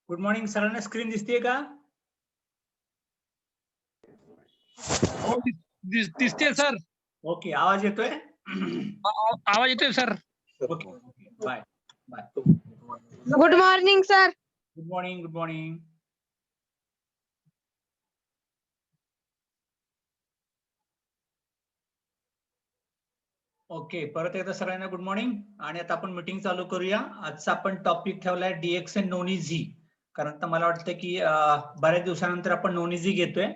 Good morning. सरांना screen दिसतेय का? हो दिसते सर. ओके, आवाज येतोय? आवाज येतोय sir. Okay, bye bye. Good morning sir. Good morning. Good morning. Okay, परत एकदा सगळ्यांना गुड मॉर्निंग. आणि आता आपण मीटिंग चालू करूया. आजचा आपण टॉपिक ठेवलाय डीएक्स एंड नॉन इझी. कारण तर मला वाटतं की बऱ्याच दिवसानंतर आपण नॉन इझी घेतोय.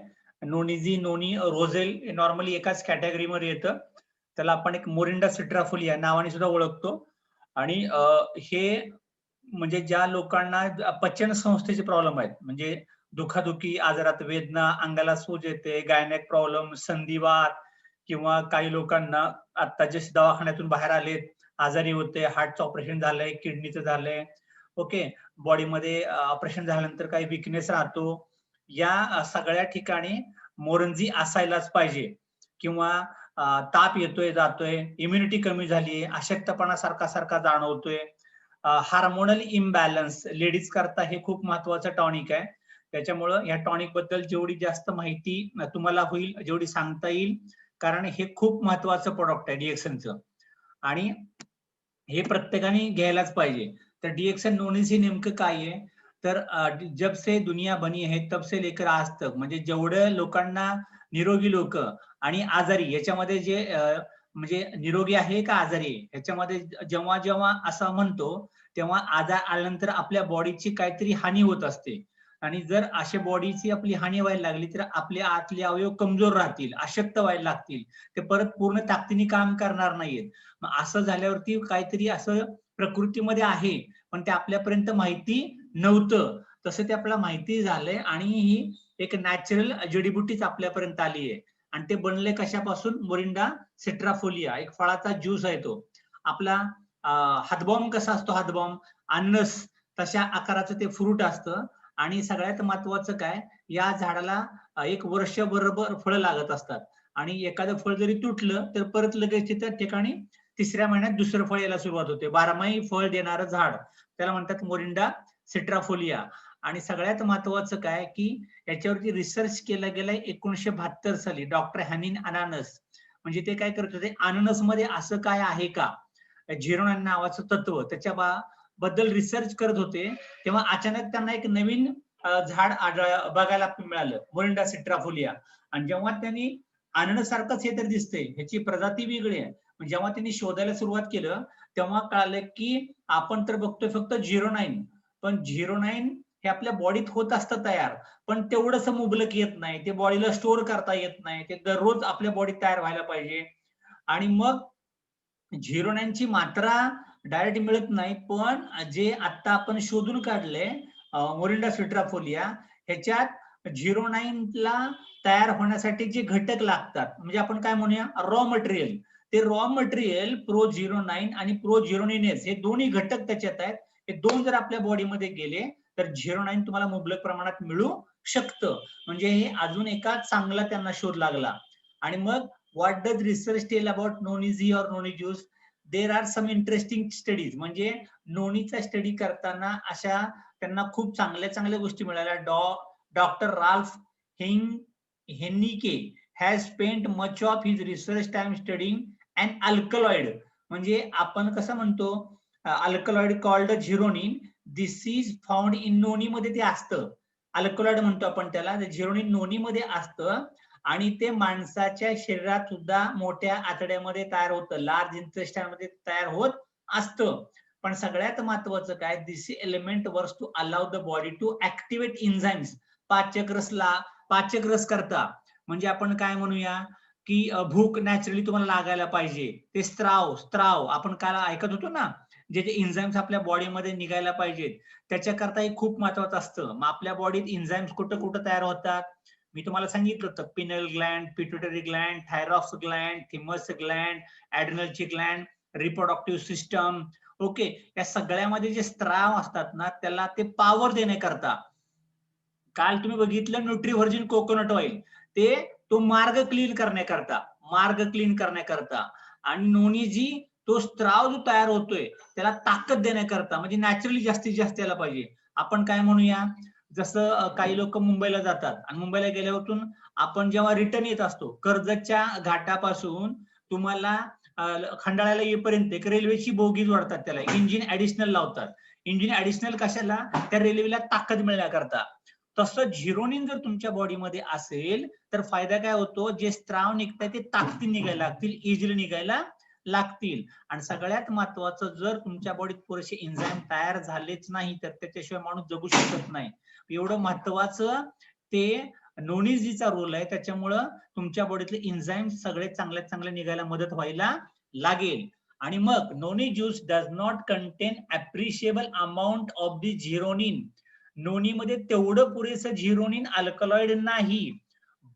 नॉन इझी, नोनी, रोझेल नॉर्मली एकाच कॅटेगरीमध्ये येतं. त्याला आपण एक मोरिंडा सिट्राफोलिया नावाने सुद्धा ओळखतो. आणि हे म्हणजे ज्या लोकांना पचन संस्थेचे प्रॉब्लेम आहेत, म्हणजे दुखादुखी, आजारात वेदना, अंगाला सूज येते, गायनेक प्रॉब्लेम, संधिवात, किंवा काही लोकांना आता जे दवाखान्यातून बाहेर आलेत, आजारी होते, हार्टचं ऑपरेशन झालंय, किडनीचं झालंय, ओके, बॉडीमध्ये ऑपरेशन झाल्यानंतर काही विकनेस राहतो, या सगळ्या ठिकाणी मोरंजी असायलाच पाहिजे. किंवा ताप येतोय जातोय, इम्युनिटी कमी झालीये, अशक्तपणा सारखा जाणवतोय, हार्मोनल इम्बॅलन्स लेडीज करता हे खूप महत्वाचं टॉनिक आहे. त्याच्यामुळं या टॉनिक बद्दल जेवढी जास्त माहिती तुम्हाला होईल, जेवढी सांगता येईल, कारण हे खूप महत्वाचं प्रोडक्ट आहे डीएक्सनचं, आणि हे प्रत्येकाने घ्यायलाच पाहिजे. तर डीएक्सन नोनीसी नेमकं काय आहे? तर जब से दुनिया बनी है तब से लेकर आज तक, म्हणजे जेवढं लोकांना, निरोगी लोक आणि आजारी, याच्यामध्ये जे म्हणजे निरोगी आहे का आजारी आहे, ह्याच्यामध्ये जेव्हा जेव्हा असं म्हणतो तेव्हा आजार आल्यानंतर आपल्या बॉडीची काहीतरी हानी होत असते. आणि जर अशा बॉडीची आपली हानी व्हायला लागली तर आपले आतले अवयव कमजोर राहतील, अशक्त व्हायला लागतील, ते परत पूर्ण ताकदीने काम करणार नाहीत. मग असं झाल्यावरती काहीतरी असं प्रकृतीमध्ये आहे, पण ते आपल्यापर्यंत माहिती नव्हतं. तसं ते आपल्याला माहिती झालंय, आणि ही एक नॅचरल जडीबुटीच आपल्यापर्यंत आली आहे. आणि ते बनले कशापासून? मोरिंडा सिट्राफोलिया, एक फळाचा ज्यूस आहे तो. आपला हातबॉम्ब कसा असतो, हातबॉम्ब, अननस, तशा आकाराचं ते फ्रूट असतं. आणि सगळ्यात महत्वाचं काय, या झाडाला एक वर्षभर फळं लागत असतात. आणि एखादं फळ जरी तुटलं तर परत लगेच त्या ठिकाणी तिसऱ्या महिन्यात दुसरं फळ यायला सुरुवात होते. 12माही फळ देणारं झाड, त्याला म्हणतात मोरिंडा सिट्राफोलिया. आणि सगळ्यात महत्वाचं काय की याच्यावरती रिसर्च केला गेलाय 1972 साली, डॉक्टर हॅनिन अनानस. म्हणजे ते काय करत होते, अननस मध्ये असं काय आहे का, झिरोनाइन नावाचं तत्व, त्याच्या बद्दल रिसर्च करत होते. तेव्हा अचानक त्यांना एक नवीन झाड बघायला मिळालं, मोरिंडा सिट्राफोलिया. आणि जेव्हा त्यांनी अननस सारखंच हे तर दिसतंय, ह्याची प्रजाती वेगळी आहे, जेव्हा त्यांनी शोधायला सुरुवात केलं तेव्हा कळालं की आपण तर बघतोय फक्त झिरोनाइन, पण झिरोनाइन हे आपल्या बॉडीत होत असतं तयार, पण तेवढंच मुबलक येत नाही, ते बॉडीला स्टोअर करता येत नाही, ते दररोज आपल्या बॉडीत तयार व्हायला पाहिजे. आणि मग झिरोनाइनची मात्रा डायरेक्ट मिळत नाही, पण जे आता आपण शोधून काढले मोरिंडा सिट्राफोलिया, ह्याच्यात झिरोनाइनला तयार होण्यासाठी जे घटक लागतात, म्हणजे आपण काय म्हणूया, रॉ मटेरियल, ते रॉ मटेरियल प्रोझिरोनाइन आणि प्रोझिरोनिनेस हे दोन्ही घटक त्याच्यात आहेत. हे दोन जर आपल्या बॉडीमध्ये गेले तर झिरोनाइन तुम्हाला मुबलक प्रमाणात मिळू शकतं. म्हणजे हे अजून एका चांगला त्यांना शोध लागला. आणि मग what does research tell about नोनीझी और noni juice? There are some interesting studies. म्हणजे नोनीचा स्टडी करताना अशा त्यांना खूप चांगल्या गोष्टी मिळाल्या. Doctor Ralph Heinicke has spent much of his research time studying and alkaloid. म्हणजे आपण कसं म्हणतो, alkaloid called xeronine, this is found in noni मध्ये ते असतं, अल्कलॉइड म्हणतो आपण त्याला, झिरोनिन नोनी मध्ये असतं. आणि ते माणसाच्या शरीरात सुद्धा मोठ्या आतड्यामध्ये तयार होतं, लार्ज इंटेस्टाइन मध्ये तयार होत असतं. पण सगळ्यात महत्वाचं काय, this element works to allow the body to activate enzymes, पाचक रस करता. म्हणजे आपण काय म्हणूया की भूक नॅचरली तुम्हाला लागायला पाहिजे, ते स्त्राव आपण काय ऐकत होतो ना, जे एन्झाइम्स आपल्या बॉडीमध्ये निघायला पाहिजेत, त्याच्याकरता हे खूप महत्वाचं असतं. मग आपल्या बॉडीत एन्झाइम्स कुठं तयार होतात, मी तुम्हाला सांगितलं होतं, पिनल ग्लँड, पिट्युटरी ग्लँड, थायरॉक्स ग्लँड, थिमस ग्लँड, ऍड्रिनलची ग्लँड, रिप्रोडक्टिव्ह सिस्टम. ओके, या सगळ्यामध्ये जे स्त्राव असतात ना, त्याला ते पॉवर देण्याकरता, काल तुम्ही बघितलं न्यूट्रीव्हर्जिन कोकोनट ऑइल, ते तो मार्ग क्लीन करण्याकरता. आणि नोनीजी तो स्त्राव जो तयार होतोय त्याला ताकद देण्याकरता, म्हणजे नॅचरली जास्तीत जास्त यायला पाहिजे. आपण काय म्हणूया, जसं काही लोक मुंबईला जातात आणि मुंबईला गेल्यावरून आपण जेव्हा रिटर्न येत असतो कर्जतच्या घाटापासून तुम्हाला खंडाळ्याला येईपर्यंत एक रेल्वेची बोगी जोडतात, त्याला इंजिन ऍडिशनल लावतात. इंजिन ऍडिशनल कशाला, त्या रेल्वेला ताकद मिळण्याकरता. तसं झिरोनिन जर तुमच्या बॉडीमध्ये असेल तर फायदा काय होतो, जे स्त्राव निघतात ते ताकदीने निघायला लागतील, इझिली निघायला लागतील. आणि सगळ्यात महत्वाचं, जर तुमच्या बॉडीत पुरेसे एन्झाईम तयार झालेच नाही तर त्याच्याशिवाय माणूस जगू शकत नाही. एवढं महत्वाचं ते नोनीजीचा रोल आहे. त्याच्यामुळं तुमच्या बॉडीतले एन्झाईम सगळे चांगल्यात चांगले निघायला मदत व्हायला लागेल. आणि मग noni juice does not contain appreciable amount of the xeronine. नोनीमध्ये तेवढं पुरेसं झिरोनिन अल्कलॉइड नाही,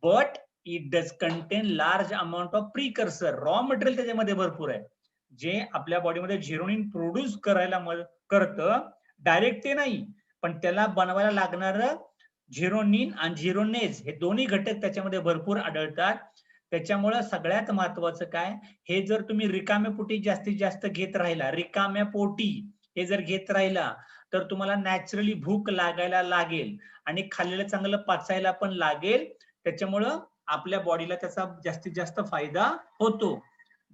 but it does contain large amount of precursor. Raw material त्याच्यामध्ये भरपूर आहे, जे आपल्या बॉडीमध्ये झिरोनिन प्रोड्यूस करायला करतं. डायरेक्ट ते नाही, पण त्याला बनवायला लागणार झिरोनिन आणि झिरोनेज हे दोन्ही घटक त्याच्यामध्ये भरपूर आढळतात. त्याच्यामुळे सगळ्यात महत्वाचं काय, हे जर तुम्ही रिकाम्या पोटी जास्तीत जास्त घेत राहिला, रिकाम्या पोटी हे जर घेत राहिला तर तुम्हाला नॅचरली भूक लागायला लागेल आणि खाल्लेलं चांगलं पचायला पण लागेल. त्याच्यामुळं आपल्या बॉडीला त्याचा जास्तीत जास्त फायदा होतो.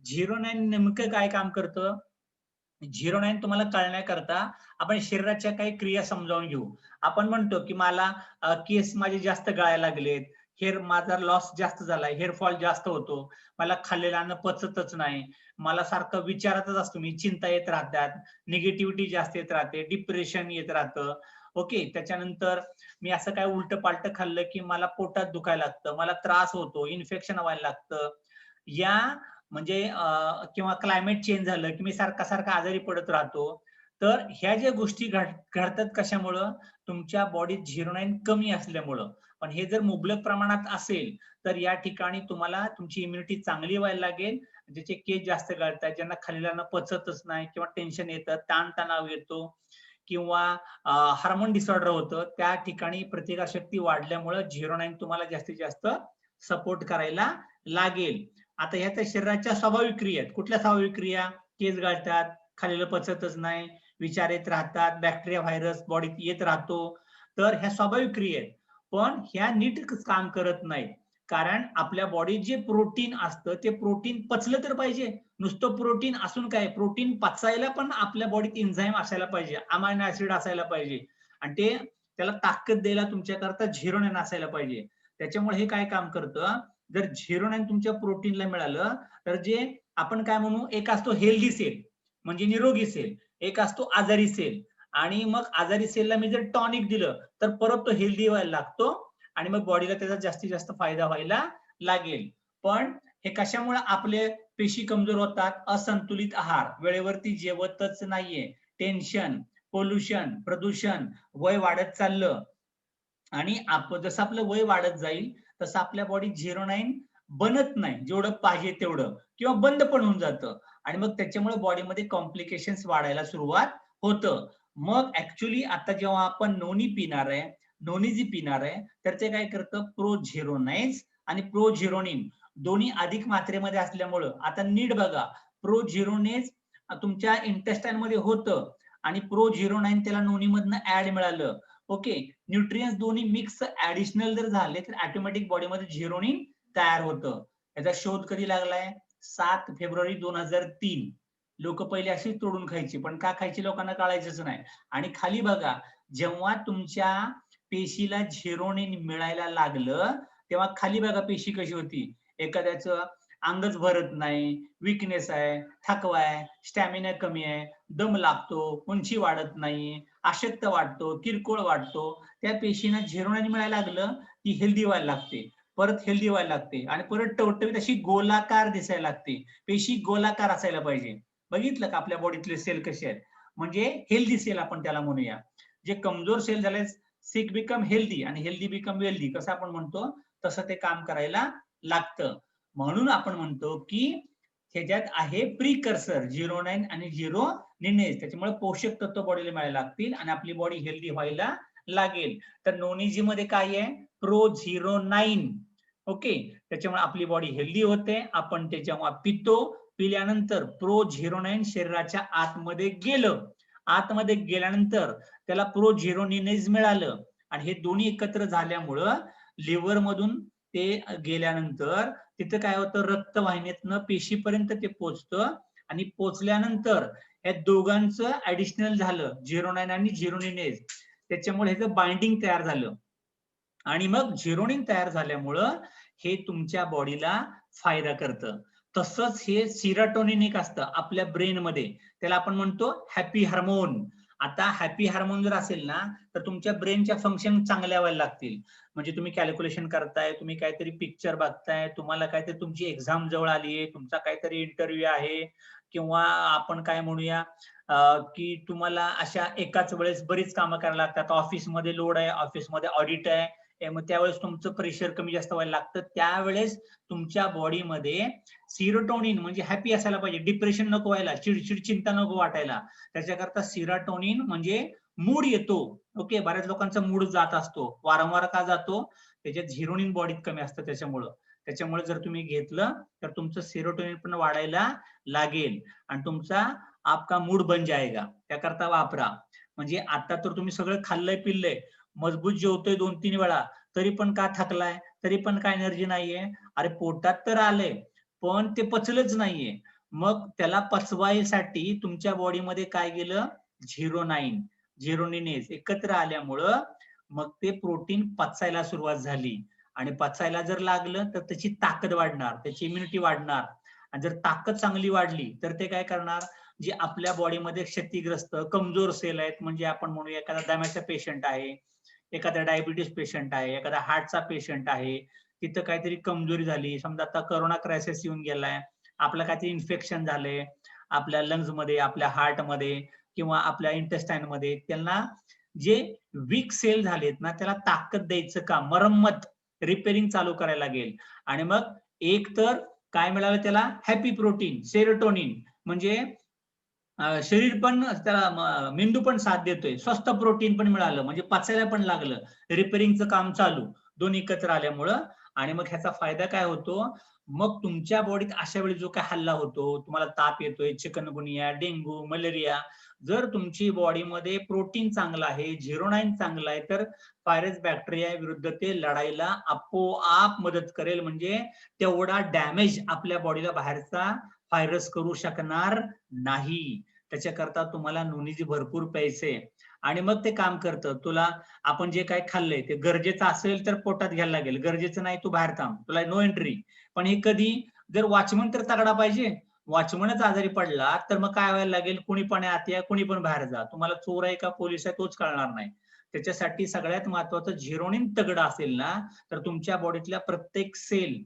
09 नेमकं काय काम करतं, 09 तुम्हाला कळण्याकरता आपण शरीराच्या काही क्रिया समजावून घेऊ. आपण म्हणतो की मला केस माझे जास्त गळायला लागलेत, हेअर माझा लॉस जास्त झालाय, हेअर फॉल जास्त होतो, मला खाल्लेलं अन्न पचतच नाही, मला सारखं विचारातच असतो मी, चिंता येत राहतात, निगेटिव्हिटी जास्त येत राहते, डिप्रेशन येत राहतं. ओके, त्याच्यानंतर मी असं काय उलट पालट खाल्लं की मला पोटात दुखायला लागतं, मला त्रास होतो, इन्फेक्शन व्हायला लागतं, या म्हणजे किंवा क्लायमेट चेंज झालं की मी सारखा आजारी पडत राहतो. तर ह्या ज्या गोष्टी घडतात कशामुळं, तुमच्या बॉडीत 09 कमी असल्यामुळं. पण हे जर मुबलक प्रमाणात असेल तर या ठिकाणी तुम्हाला तुमची इम्युनिटी चांगली व्हायला लागेल. ज्याचे केस जास्त गळतात, ज्यांना खाल्लेलं पचतच नाही किंवा टेन्शन येतं, ताणतणाव येतो किंवा हार्मोन डिसऑर्डर होतं, त्या ठिकाणी प्रतिकारशक्ती वाढल्यामुळे 09 तुम्हाला जास्तीत जास्त सपोर्ट करायला लागेल. आता ह्या त्या शरीराच्या स्वाभाविक क्रिया आहेत. कुठल्या स्वाभाविक क्रिया, केस गळतात, खाल्लेलं पचतच नाही, विचार येत राहतात, बॅक्टेरिया व्हायरस बॉडीत येत राहतो. तर ह्या स्वाभाविक क्रिया आहेत, पण ह्या नीट काम करत नाहीत. कारण आपल्या बॉडीत जे प्रोटीन असतं ते प्रोटीन पचलं तर पाहिजे. नुसतं प्रोटीन असून काय, प्रोटीन पचायला पण आपल्या बॉडीत एन्झाईम असायला पाहिजे, अमायनो ऍसिड असायला पाहिजे आणि ते त्याला ताकद द्यायला तुमच्याकरता 09 असायला पाहिजे. त्याच्यामुळे हे काय काम करतं, जर 09 तुमच्या प्रोटीनला मिळालं तर जे आपण काय म्हणू, एक असतो हेल्दी सेल म्हणजे निरोगी सेल, एक असतो आजारी सेल. आणि मग आजारी सेलला मी जर टॉनिक दिलं तर परत तो हेल्दी व्हायला लागतो आणि मग बॉडीला त्याचा जास्तीत जास्त फायदा व्हायला लागेल. पण हे कशामुळे आपले पेशी कमजोर होतात, असंतुलित आहार, वेळेवरती जेवतच नाहीये, टेन्शन, पोल्युशन, प्रदूषण, वय वाढत चाललं. आणि जसं आपलं वय वाढत जाईल तसं आपल्या बॉडीत 09 बनत नाही जेवढं पाहिजे तेवढं, किंवा बंद पण होऊन जातं आणि मग त्याच्यामुळे बॉडीमध्ये कॉम्प्लिकेशन्स वाढायला सुरुवात होतं. मग ऍक्च्युली आता जेव्हा आपण नोनी पिणार आहे, नोनीजी पिणार आहे, तर ते काय करतं, प्रोझिरोनाइज आणि प्रोझिरोनिन दोन्ही अधिक मात्रेमध्ये असल्यामुळं, आता नीट बघा, प्रोझिरोनेज तुमच्या इंटेस्टाईन मध्ये होतं आणि प्रोझिरोनाइन त्याला नोनीमधनं ऍड मिळालं. ओके, न्यूट्रियन्स दोन्ही मिक्स ऍडिशनल जर झाले तर ऑटोमॅटिक बॉडीमध्ये 09 तयार होतं. याचा शोध कधी लागलाय, 7 फेब्रुवारी 2003. लोक पहिले अशीच तोडून खायची, पण का खायची लोकांना कळायचंच नाही. आणि खाली बघा, जेव्हा तुमच्या पेशीला 09 मिळायला लागलं तेव्हा खाली बघा पेशी कशी होती, एखाद्याचं अंगच भरत नाही, विकनेस आहे, थकवा आहे, स्टॅमिना कमी आहे, दम लागतो, उंची वाढत नाही, अशक्त वाटतो, किरकोळ वाटतो. त्या पेशींना 09 मिळायला लागलं ती हेल्दी व्हायला लागते, परत हेल्दी व्हायला लागते आणि परत टवटवीत अशी गोलाकार दिसायला लागते. पेशी गोलाकार असायला पाहिजे. बघितलं का आपल्या बॉडीतले सेल कसे आहेत, म्हणजे हेल्दी सेल आपण त्याला म्हणूया. जे कमजोर सेल झाले, सिक बिकम हेल्दी आणि हेल्दी बिकम वेल्दी, कसं आपण म्हणतो तसं ते काम करायला लागतं. म्हणून आपण म्हणतो की ह्याच्यात आहे प्रिकर्सर 09 आणि 09. त्याच्यामुळे पोषक तत्व बॉडीला मिळायला लागतील आणि आपली बॉडी हेल्दी व्हायला लागेल. तर नोनीजी मध्ये काय आहे, प्रो-09. ओके, त्याच्यामुळे आपली बॉडी हेल्दी होते. आपण ते जेव्हा पितो, पिल्यानंतर प्रो-09 शरीराच्या आतमध्ये गेलं आतमध्ये गेल्यानंतर त्याला प्रोजेरोनिनेज मिळालं आणि हे दोन्ही एकत्र झाल्यामुळं लिव्हर मधून ते गेल्यानंतर तिथं काय होतं, रक्तवाहिनीतनं पेशीपर्यंत ते पोचतं आणि पोचल्यानंतर या दोघांचं ऍडिशनल झालं, झिरोनाइन आणि झिरोनिनेज, त्याच्यामुळे ह्याचं बाइंडिंग तयार झालं आणि मग झिरोनिन तयार झाल्यामुळं हे तुमच्या बॉडीला फायदा करतं. तसंच हे सिराटोनिन एक असतं आपल्या ब्रेन मध्ये, त्याला आपण म्हणतो हॅपी हार्मोन. आता हॅपी हार्मोन जर असेल ना तर तुमच्या ब्रेनच्या फंक्शन चांगल्या व्हायला लागतील. म्हणजे तुम्ही कॅल्क्युलेशन करताय, तुम्ही काहीतरी पिक्चर बघताय, तुम्हाला काहीतरी तुमची एक्झाम जवळ आली आहे, तुमचा काहीतरी इंटरव्ह्यू आहे, किंवा आपण काय म्हणूया की तुम्हाला अशा एकाच वेळेस बरीच कामं करायला लागतात. ऑफिसमध्ये लोड आहे, ऑफिसमध्ये ऑडिट आहे, मग त्यावेळेस तुमचं प्रेशर कमी जास्त व्हायला लागतं. त्यावेळेस तुमच्या बॉडीमध्ये सिरोटोनिन म्हणजे हॅपी असायला पाहिजे, डिप्रेशन नको व्हायला, चिडचिड चिंता नको वाटायला, त्याच्याकरता सिरोटोनिन म्हणजे मूड येतो. ओके, बऱ्याच लोकांचा मूड जात असतो. वारंवार का जातो? त्याच्यात झिरोनिन बॉडीत कमी असतं त्याच्यामुळे जर तुम्ही घेतलं तर तुमचं सेरोटोनिन पण वाढायला लागेल आणि तुमचा आपका मूड बन जाएगा. त्याकरता वापरा. म्हणजे आता तर तुम्ही सगळं खाल्लंय पिल्लंय, मजबूत जेवतोय 2-3 वेळा, तरी पण का थकलाय, तरी पण काय एनर्जी नाहीये. अरे पोटात तर आलंय पण ते पचलंच नाहीये. मग त्याला पचवायसाठी तुमच्या बॉडीमध्ये काय गेलं, झिरोनिनेज एकत्र आल्यामुळं मग ते प्रोटीन पचायला सुरुवात झाली आणि पचायला जर लागलं तर त्याची ताकद वाढणार, त्याची इम्युनिटी वाढणार. आणि जर ताकद चांगली वाढली तर ते काय करणार, जे आपल्या बॉडीमध्ये क्षतिग्रस्त कमजोर सेल आहेत, म्हणजे आपण म्हणूया एखादा दम्याचा पेशंट आहे, एखादा डायबिटीस पेशंट आहे, एखादा हार्टचा पेशंट आहे, तिथं काहीतरी कमजोरी झाली, समजा आता करोना क्रायसिस येऊन गेलाय, आपलं काहीतरी इन्फेक्शन झालंय आपल्या लंग्स मध्ये, आपल्या हार्ट मध्ये किंवा आपल्या इंटेस्टाईन मध्ये, त्यांना जे वीक सेल झालेत ना त्याला ताकद द्यायचं काम, मरम्मत रिपेअरिंग चालू करायला लागेल. आणि मग एक तर काय मिळालं त्याला, हॅपी प्रोटीन सेरोटोनिन, म्हणजे शरीर पण त्याला, मेंदू पण साथ देतोय, स्वस्त प्रोटीन पण मिळालं म्हणजे पचायला पण लागलं, रिपेअरिंगचं काम चालू, दोन्ही एकत्र आल्यामुळं. आणि मग ह्याचा फायदा काय होतो, मग तुमच्या बॉडीत अशा वेळी जो काय हल्ला होतो, तुम्हाला ताप येतोय, चिकनगुनिया, डेंग्यू, मलेरिया, जर तुमची बॉडीमध्ये प्रोटीन चांगलं आहे, झिरोनाइन चांगलं आहे, तर व्हायरस बॅक्टेरिया विरुद्ध ते लढायला आपोआप मदत करेल. म्हणजे तेवढा डॅमेज आपल्या बॉडीला बाहेरचा व्हायरस करू शकणार नाही. त्याच्याकरता तुम्हाला नोनीजी भरपूर प्यायचे आणि मग ते काम करतं. तुला आपण जे काय खाल्लंय ते गरजेचं असेल तर पोटात घ्यायला लागेल, गरजेचं नाही तू बाहेर थांब, तुला नो एंट्री. पण हे कधी, जर वॉचमन तर तगडा पाहिजे, वॉचमनच आजारी पडला तर मग काय व्हायला लागेल, कुणी पण आत या, कुणी पण बाहेर जा, तुम्हाला चोर आहे का पोलीस आहे तोच कळणार नाही. त्याच्यासाठी सगळ्यात महत्वाचं झिरोनिन तगडा असेल ना तर तुमच्या बॉडीतल्या प्रत्येक सेल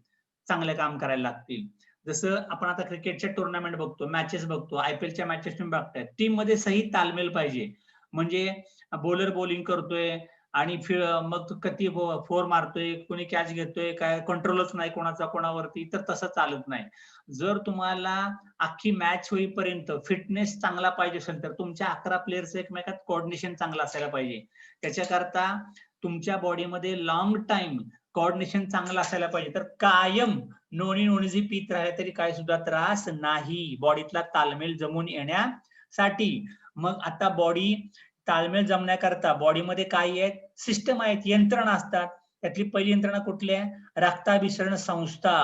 चांगले काम करायला लागतील. जसं आपण आता क्रिकेटच्या टुर्नामेंट बघतो, मॅचेस बघतो, आयपीएलच्या मॅचेस तुम्ही बघताय, टीम मध्ये सही तालमेल पाहिजे. म्हणजे बॉलर बॉलिंग करतोय आणि मग कधी फोर मारतोय, कोणी कॅच घेतोय, काय कंट्रोलच नाही कोणाचा कोणावरती, तर तसं चालत नाही. जर तुम्हाला अख्खी मॅच होईपर्यंत फिटनेस चांगला पाहिजे असेल तर तुमच्या 11 प्लेयर्स एकमेकात कोऑर्डिनेशन चांगलं असायला पाहिजे. त्याच्याकरता तुमच्या बॉडीमध्ये लॉंग टाइम कोऑर्डिनेशन चांगलं असायला पाहिजे. तर कायम नोनी पीत राहिले तरी काय सुद्धा त्रास नाही, बॉडीतला ताळमेळ जमून येण्यासाठी. मग आता बॉडी ताळमेळ जमण्याकरता बॉडीमध्ये काय आहेत, सिस्टम आहेत, यंत्रणा असतात. त्यातली पहिली यंत्रणा कुठली आहे, रक्ताभिसरण संस्था.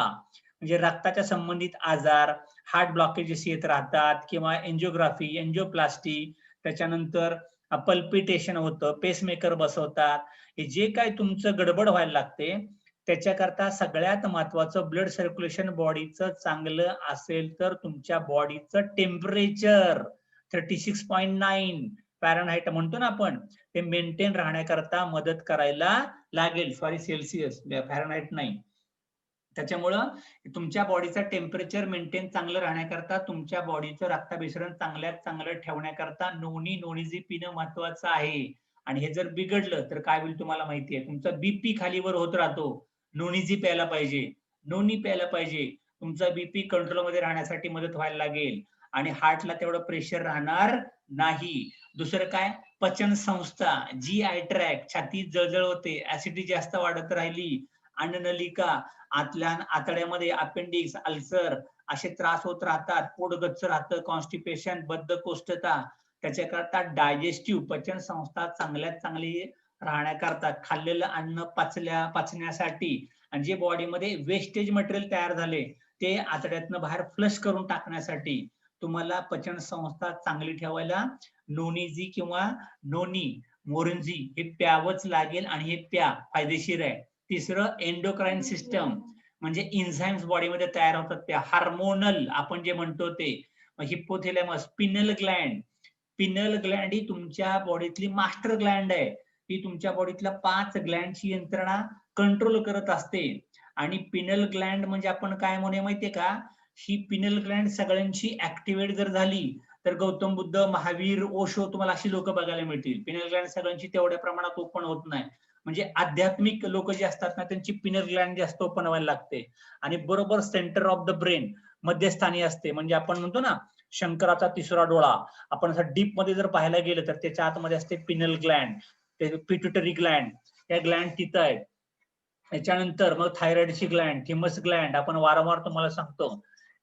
म्हणजे रक्ताच्या संबंधित आजार, हार्ट ब्लॉकेजेस येत राहतात किंवा एंजिओग्राफी, एंजिओप्लास्टी, त्याच्यानंतर पल्पिटेशन होतं, पेसमेकर बसवतात. हे जे काय तुमचं गडबड व्हायला लागते त्याच्याकरता सगळ्यात महत्वाचं ब्लड सर्क्युलेशन बॉडीचं चांगलं असेल तर तुमच्या बॉडीचं टेम्परेचर 36.9 फॅरनहाइट म्हणतो ना आपण, ते मेंटेन राहण्याकरता मदत करायला लागेल. सॉरी, सेल्सिअस, फॅरनहाइट नाही. त्याच्यामुळं तुमच्या बॉडीचं टेम्परेचर मेंटेन चांगलं राहण्याकरता, तुमच्या बॉडीचं रक्ताभिसरण चांगल्यात चांगलं ठेवण्याकरता नोनीजी पिणं महत्वाचं आहे. आणि हे जर बिघडलं तर काय होईल तुम्हाला माहितीये, तुमचा बीपी खालीवर होत राहतो. नोनीजी प्यायला पाहिजे, नोनी प्यायला पाहिजे, तुमचा बीपी कंट्रोलमध्ये राहण्यासाठी मदत व्हायला लागेल आणि हार्टला तेवढं प्रेशर राहणार नाही. दुसरं काय, पचन संस्था, GI ट्रॅक, छाती जळजळ होते, ऍसिडिटी जास्त वाढत राहिली, अन्ननलिका, आतल्या आतड्यामध्ये अपेंडिक्स, अल्सर असे त्रास होत राहतात, पोट गच्च राहतं, कॉन्स्टिपेशन, बद्धकोष्ठता, त्याच्याकरता डायजेस्टिव्ह पचन संस्था चांगल्यात चांगली राहण्याकरता खाल्लेलं अन्न पचण्यासाठी आणि जे बॉडीमध्ये वेस्टेज मटेरियल तयार झाले ते आतड्यातनं बाहेर फ्लश करून टाकण्यासाठी तुम्हाला पचन संस्था चांगली ठेवायला नोनीजी किंवा नोनी मोरिंजी हे प्यावंच लागेल आणि हे प्या फायदेशीर आहे. तिसरं एंडोक्राइन सिस्टम म्हणजे एन्झाइम्स बॉडीमध्ये तयार होतात त्या हार्मोनल आपण जे म्हणतो ते हिपोथॅलॅमस पिनल ग्लँड ही तुमच्या बॉडीतली मास्टर ग्लँड आहे. ती तुमच्या बॉडीतल्या 5 ग्लँडची यंत्रणा कंट्रोल करत असते. आणि पिनल ग्लँड म्हणजे आपण काय म्हणूया माहितीये का, ही पिनल ग्लँड सगळ्यांची ऍक्टिव्हेट जर झाली तर गौतम बुद्ध, महावीर, ओशो तुम्हाला अशी लोक बघायला मिळतील. पिनल ग्लँड सगळ्यांची तेवढ्या प्रमाणात ओपन होत नाही. म्हणजे आध्यात्मिक लोक जे असतात ना त्यांची पिनल ग्लँड जास्त ओपन व्हायला लागते. आणि बरोबर सेंटर ऑफ द ब्रेन मध्यस्थानी असते. म्हणजे आपण म्हणतो ना शंकराचा तिसरा डोळा, आपण असं डीप मध्ये जर पाहायला गेलं तर त्याच्या आतमध्ये असते पिनल ग्लँड, ते पिट्युटरी ग्लँड, या ग्लँड तिथं आहेत. याच्यानंतर मग थायरॉइडची ग्लँड, थिमस ग्लँड आपण वारंवार तुम्हाला सांगतो.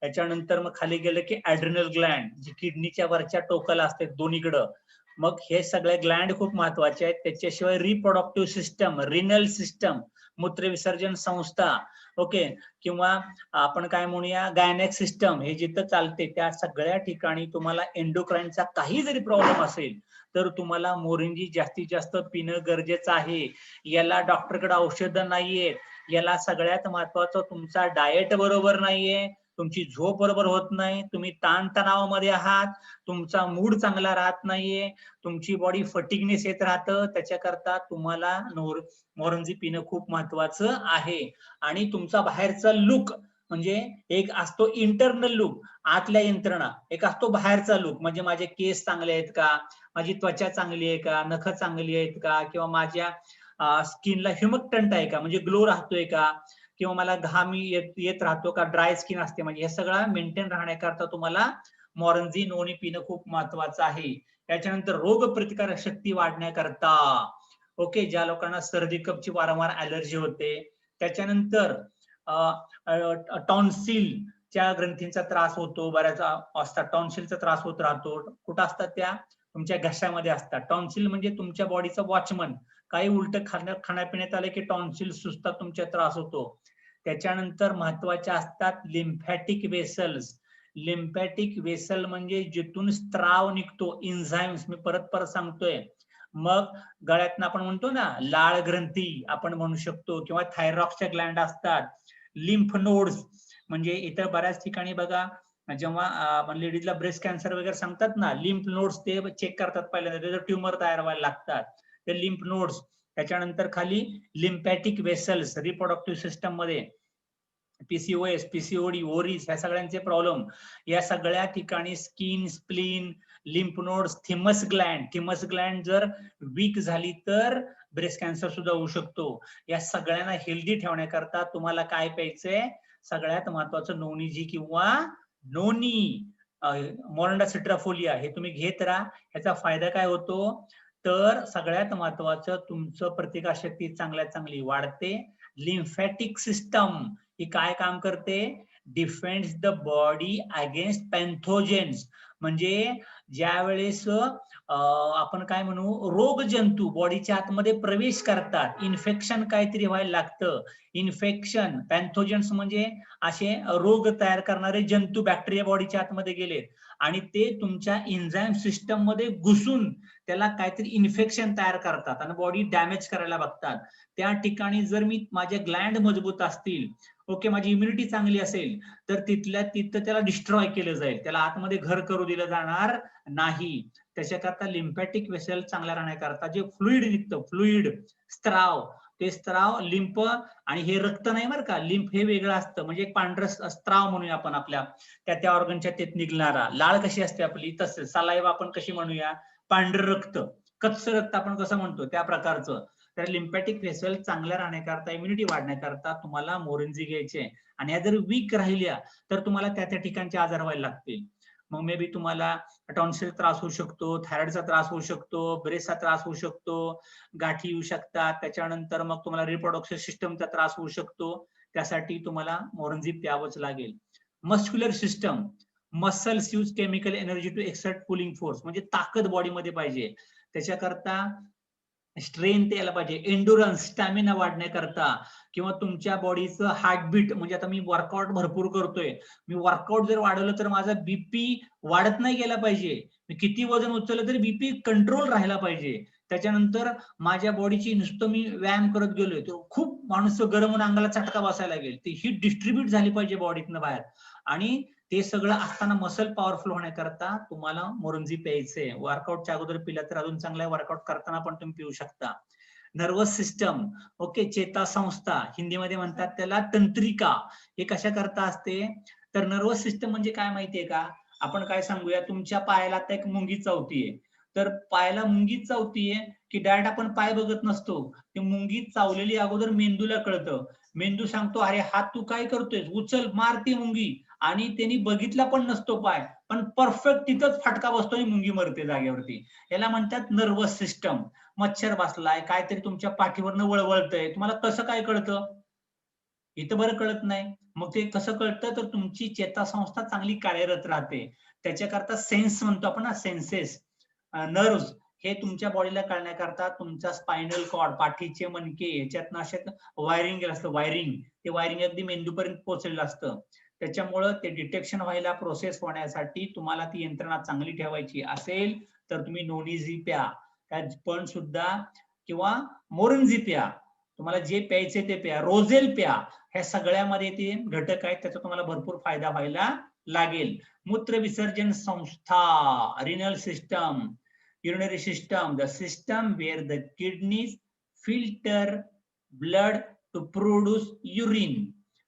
याच्यानंतर मग खाली गेलं की ऍड्रिनल ग्लँड जी किडनीच्या वरच्या टोकाला असते दोन्हीकडं. मग हे सगळे ग्लँड खूप महत्वाचे आहेत. त्याच्याशिवाय रिप्रोडक्टिव्ह सिस्टम, रिनल सिस्टम, मूत्र विसर्जन संस्था, ओके, किंवा आपण काय म्हणूया गायनेक सिस्टम, हे जिथं चालते त्या सगळ्या ठिकाणी तुम्हाला एंडोक्राइनचा काही जरी प्रॉब्लेम असेल तर तुम्हाला मोरिंजी जास्तीत जास्त पिणं गरजेचं आहे. याला डॉक्टरकडे औषधं नाहीयेत. याला सगळ्यात महत्वाचं तुमचा डाएट बरोबर नाहीये, तुमची झोप बरोबर होत नाही, तुम्ही ताणतणावामध्ये आहात, तुमचा मूड चांगला राहत नाहीये, तुमची बॉडी फटिगनेस येत राहतं. त्याच्याकरता तुम्हाला मोरिंजी पिणं खूप महत्वाचं आहे. आणि तुमचा बाहेरचा लुक म्हणजे एक असतो इंटरनल लुक, आतल्या यंत्रणा, एक असतो बाहेरचा लुक म्हणजे माझे केस चांगले आहेत का, माझी त्वचा चांगली आहे का, नख चांगली आहेत का, किंवा माझ्या स्किनला ह्युमक्टंट आहे का म्हणजे ग्लो राहतोय का, किंवा मला घाम येत राहतो का, ड्राय स्किन असते. म्हणजे हे सगळं मेंटेन राहण्याकरता तुम्हाला मोरिंजी नोनी पिणं खूप महत्वाचं आहे. त्याच्यानंतर रोग प्रतिकारक शक्ती वाढण्याकरता, ओके, ज्या लोकांना सर्दी कपची वारंवार अलर्जी होते, त्याच्यानंतर टॉन्सिलच्या ग्रंथींचा त्रास होतो, बऱ्याच असतात टॉन्सिलचा त्रास होत राहतो. कुठं असतात त्या, तुमच्या घशामध्ये असतात. टॉन्सिल म्हणजे तुमच्या बॉडीचा वॉचमन, काही उलट खाण्यापिण्यात आले की टॉन्सिल सुचतात, तुमचा त्रास होतो. त्याच्यानंतर महत्वाच्या असतात लिम्फॅटिक वेसल्स. लिम्फॅटिक वेसल म्हणजे जिथून स्त्राव निघतो, एन्झाइम्स, मी परत सांगतोय. मग गळ्यातनं आपण म्हणतो ना लाळ ग्रंथी आपण म्हणू शकतो, किंवा थायरॉक्सच्या ग्लँड असतात. लिम्फ नोड्स म्हणजे इतर बऱ्याच ठिकाणी बघा जेव्हा लेडीजला ब्रेस्ट कॅन्सर वगैरे सांगतात ना, लिम्फ नोड्स ते चेक करतात पहिल्यांदा, त्याचं ट्युमर तयार व्हायला लागतात, ते लिम्फ नोड्स. त्याच्यानंतर खाली लिम्फॅटिक वेसल्स रिप्रोडक्टिव्ह सिस्टम मध्ये पीसीओएस, पीसीओडी, ओरीज, ह्या सगळ्यांचे प्रॉब्लेम. या सगळ्या ठिकाणी skin, spleen, lymph nodes, thymus gland जर वीक झाली तर ब्रेस्ट कॅन्सर सुद्धा होऊ शकतो. या सगळ्यांना हेल्दी ठेवण्याकरता तुम्हाला काय प्यायचंय, सगळ्यात महत्वाचं नोनीजी किंवा नोनी मोरिंडा सिट्राफोलिया हे तुम्ही घेत राहा. ह्याचा फायदा काय होतो तर सगळ्यात महत्वाचं तुमचं प्रतिकारशक्ती चांगल्यात चांगली वाढते. लिम्फॅटिक सिस्टम ही काय काम करते, डिफेंड्स द बॉडी अगेन्स्ट पॅथोजेन्स. म्हणजे ज्या वेळेस आपण काय म्हणू रोगजंतू बॉडीच्या आतमध्ये प्रवेश करतात, इन्फेक्शन काहीतरी व्हायला लागतं, इन्फेक्शन, पॅथोजेन्स म्हणजे असे रोग तयार करणारे जंतू, बॅक्टेरिया बॉडीच्या आतमध्ये गेलेत आणि ते तुमच्या एन्झाइम सिस्टम मध्ये घुसून त्याला काहीतरी इन्फेक्शन तयार करतात आणि बॉडी डॅमेज करायला बघतात. त्या ठिकाणी जर मी माझे ग्लँड मजबूत असतील, ओके, माझी इम्युनिटी चांगली असेल तर तिथल्या तिथं त्याला डिस्ट्रॉय केलं जाईल, त्याला आतमध्ये घर करू दिलं जाणार नाही. त्याच्याकरता लिम्फॅटिक वेसल चांगल्या राहण्याकरता जे फ्लुइड निघतं, फ्लुइड स्त्राव, ते स्त्राव लिम्फ, आणि हे रक्त नाही बरं का, लिम्फ हे वेगळं असतं. म्हणजे एक पांढरं स्त्राव म्हणूया आपण आपल्या त्या ऑर्गनच्या तेत निघणारा. लाळ कशी असते आपली तसं, सलाइवा आपण कशी म्हणूया, पांढरं रक्त, कच्च रक्त आपण कसं म्हणतो त्या प्रकारचं. तर लिम्फॅटिक वेसल चांगल्या राहण्याकरता, इम्युनिटी वाढण्याकरता तुम्हाला मोरिंजी घ्यायचे. आणि या जर वीक राहिल्या तर तुम्हाला त्या ठिकाणचे आजार व्हायला लागतील. मग मे बी तुम्हाला टॉन्सिल त्रास होऊ शकतो, थायरॉइडचा त्रास होऊ शकतो, ब्रेस्टचा त्रास होऊ शकतो, गाठी येऊ शकतात. त्याच्यानंतर मग तुम्हाला रिप्रोडक्टिव्ह सिस्टमचा त्रास होऊ शकतो. त्यासाठी तुम्हाला मोरिंजी प्यावंच लागेल. Muscular system, muscles use chemical energy to exert pulling force, म्हणजे ताकद बॉडीमध्ये पाहिजे. त्याच्याकरता स्ट्रेंथ यायला पाहिजे, एंडुरन्स स्टॅमिना वाढण्याकरता, किंवा तुमच्या बॉडीचं हार्टबीट, म्हणजे आता मी वर्कआउट भरपूर करतोय, मी वर्कआउट जर वाढवलं तर माझा बीपी वाढत नाही गेला पाहिजे, मी किती वजन उचललं तरी बीपी कंट्रोल राहायला पाहिजे. त्याच्यानंतर माझ्या बॉडीची नुसतं मी व्यायाम करत गेलोय तर खूप माणूस गरम होऊन अंगाला चटका बसायला लागेल, ती ही डिस्ट्रीब्यूट झाली पाहिजे बॉडीतनं बाहेर. आणि ते सगळं असताना मसल पॉवरफुल होण्याकरता तुम्हाला मोरंजी प्यायचंय. वर्कआउटच्या अगोदर पिला तर अजून चांगला, वर्कआउट करताना पण तुम्ही पिऊ शकता. नर्वस सिस्टम, ओके, चेतासंस्था, हिंदीमध्ये म्हणतात त्याला तंत्रिका, हे कशा करता असते तर नर्वस सिस्टम म्हणजे काय माहितीये का, आपण काय सांगूया, तुमच्या पायाला आता एक मुंगी चावतीये, तर पायाला मुंगी चावतीये की डायरेक्ट आपण पाय बघत नसतो, ते मुंगी चावलेली अगोदर मेंदूला कळतं, मेंदू सांगतो अरे हात तू काय करतोय, उचल मार ती मुंगी, आणि त्यांनी बघितला पण नसतो पाय, पण परफेक्ट तिथंच फटका बसतो आणि मुंगी मरते जागेवरती. याला म्हणतात नर्वस सिस्टम. मच्छर बसलाय, काहीतरी तुमच्या पाठीवरनं वळवळतंय, तुम्हाला कसं काय कळतं, इथं बरं कळत नाही. मग ते कसं कळतं तर तुमची चेतासंस्था चांगली कार्यरत राहते. त्याच्याकरता सेन्स म्हणतो आपण ना, सेन्सेस, नर्व्स, हे तुमच्या बॉडीला कळण्याकरता तुमचा स्पायनल कॉर्ड, पाठीचे मणके, ह्याच्यातनं अशा वायरिंग केलं असतं, वायरिंग, ते वायरिंग अगदी मेंदूपर्यंत पोहोचलेलं असतं. त्याच्यामुळं ते डिटेक्शन व्हायला, प्रोसेस होण्यासाठी तुम्हाला ती यंत्रणा चांगली ठेवायची असेल तर तुम्ही नोनीझी प्या, पण सुद्धा, किंवा मोरंजी प्या, तुम्हाला जे प्यायचे ते प्या, रोझेल प्या, ह्या सगळ्यामध्ये ते घटक आहेत, त्याचा तुम्हाला भरपूर फायदा व्हायला लागेल. मूत्र विसर्जन संस्था, renal system, urinary system, the system where the kidneys filter blood to produce urine.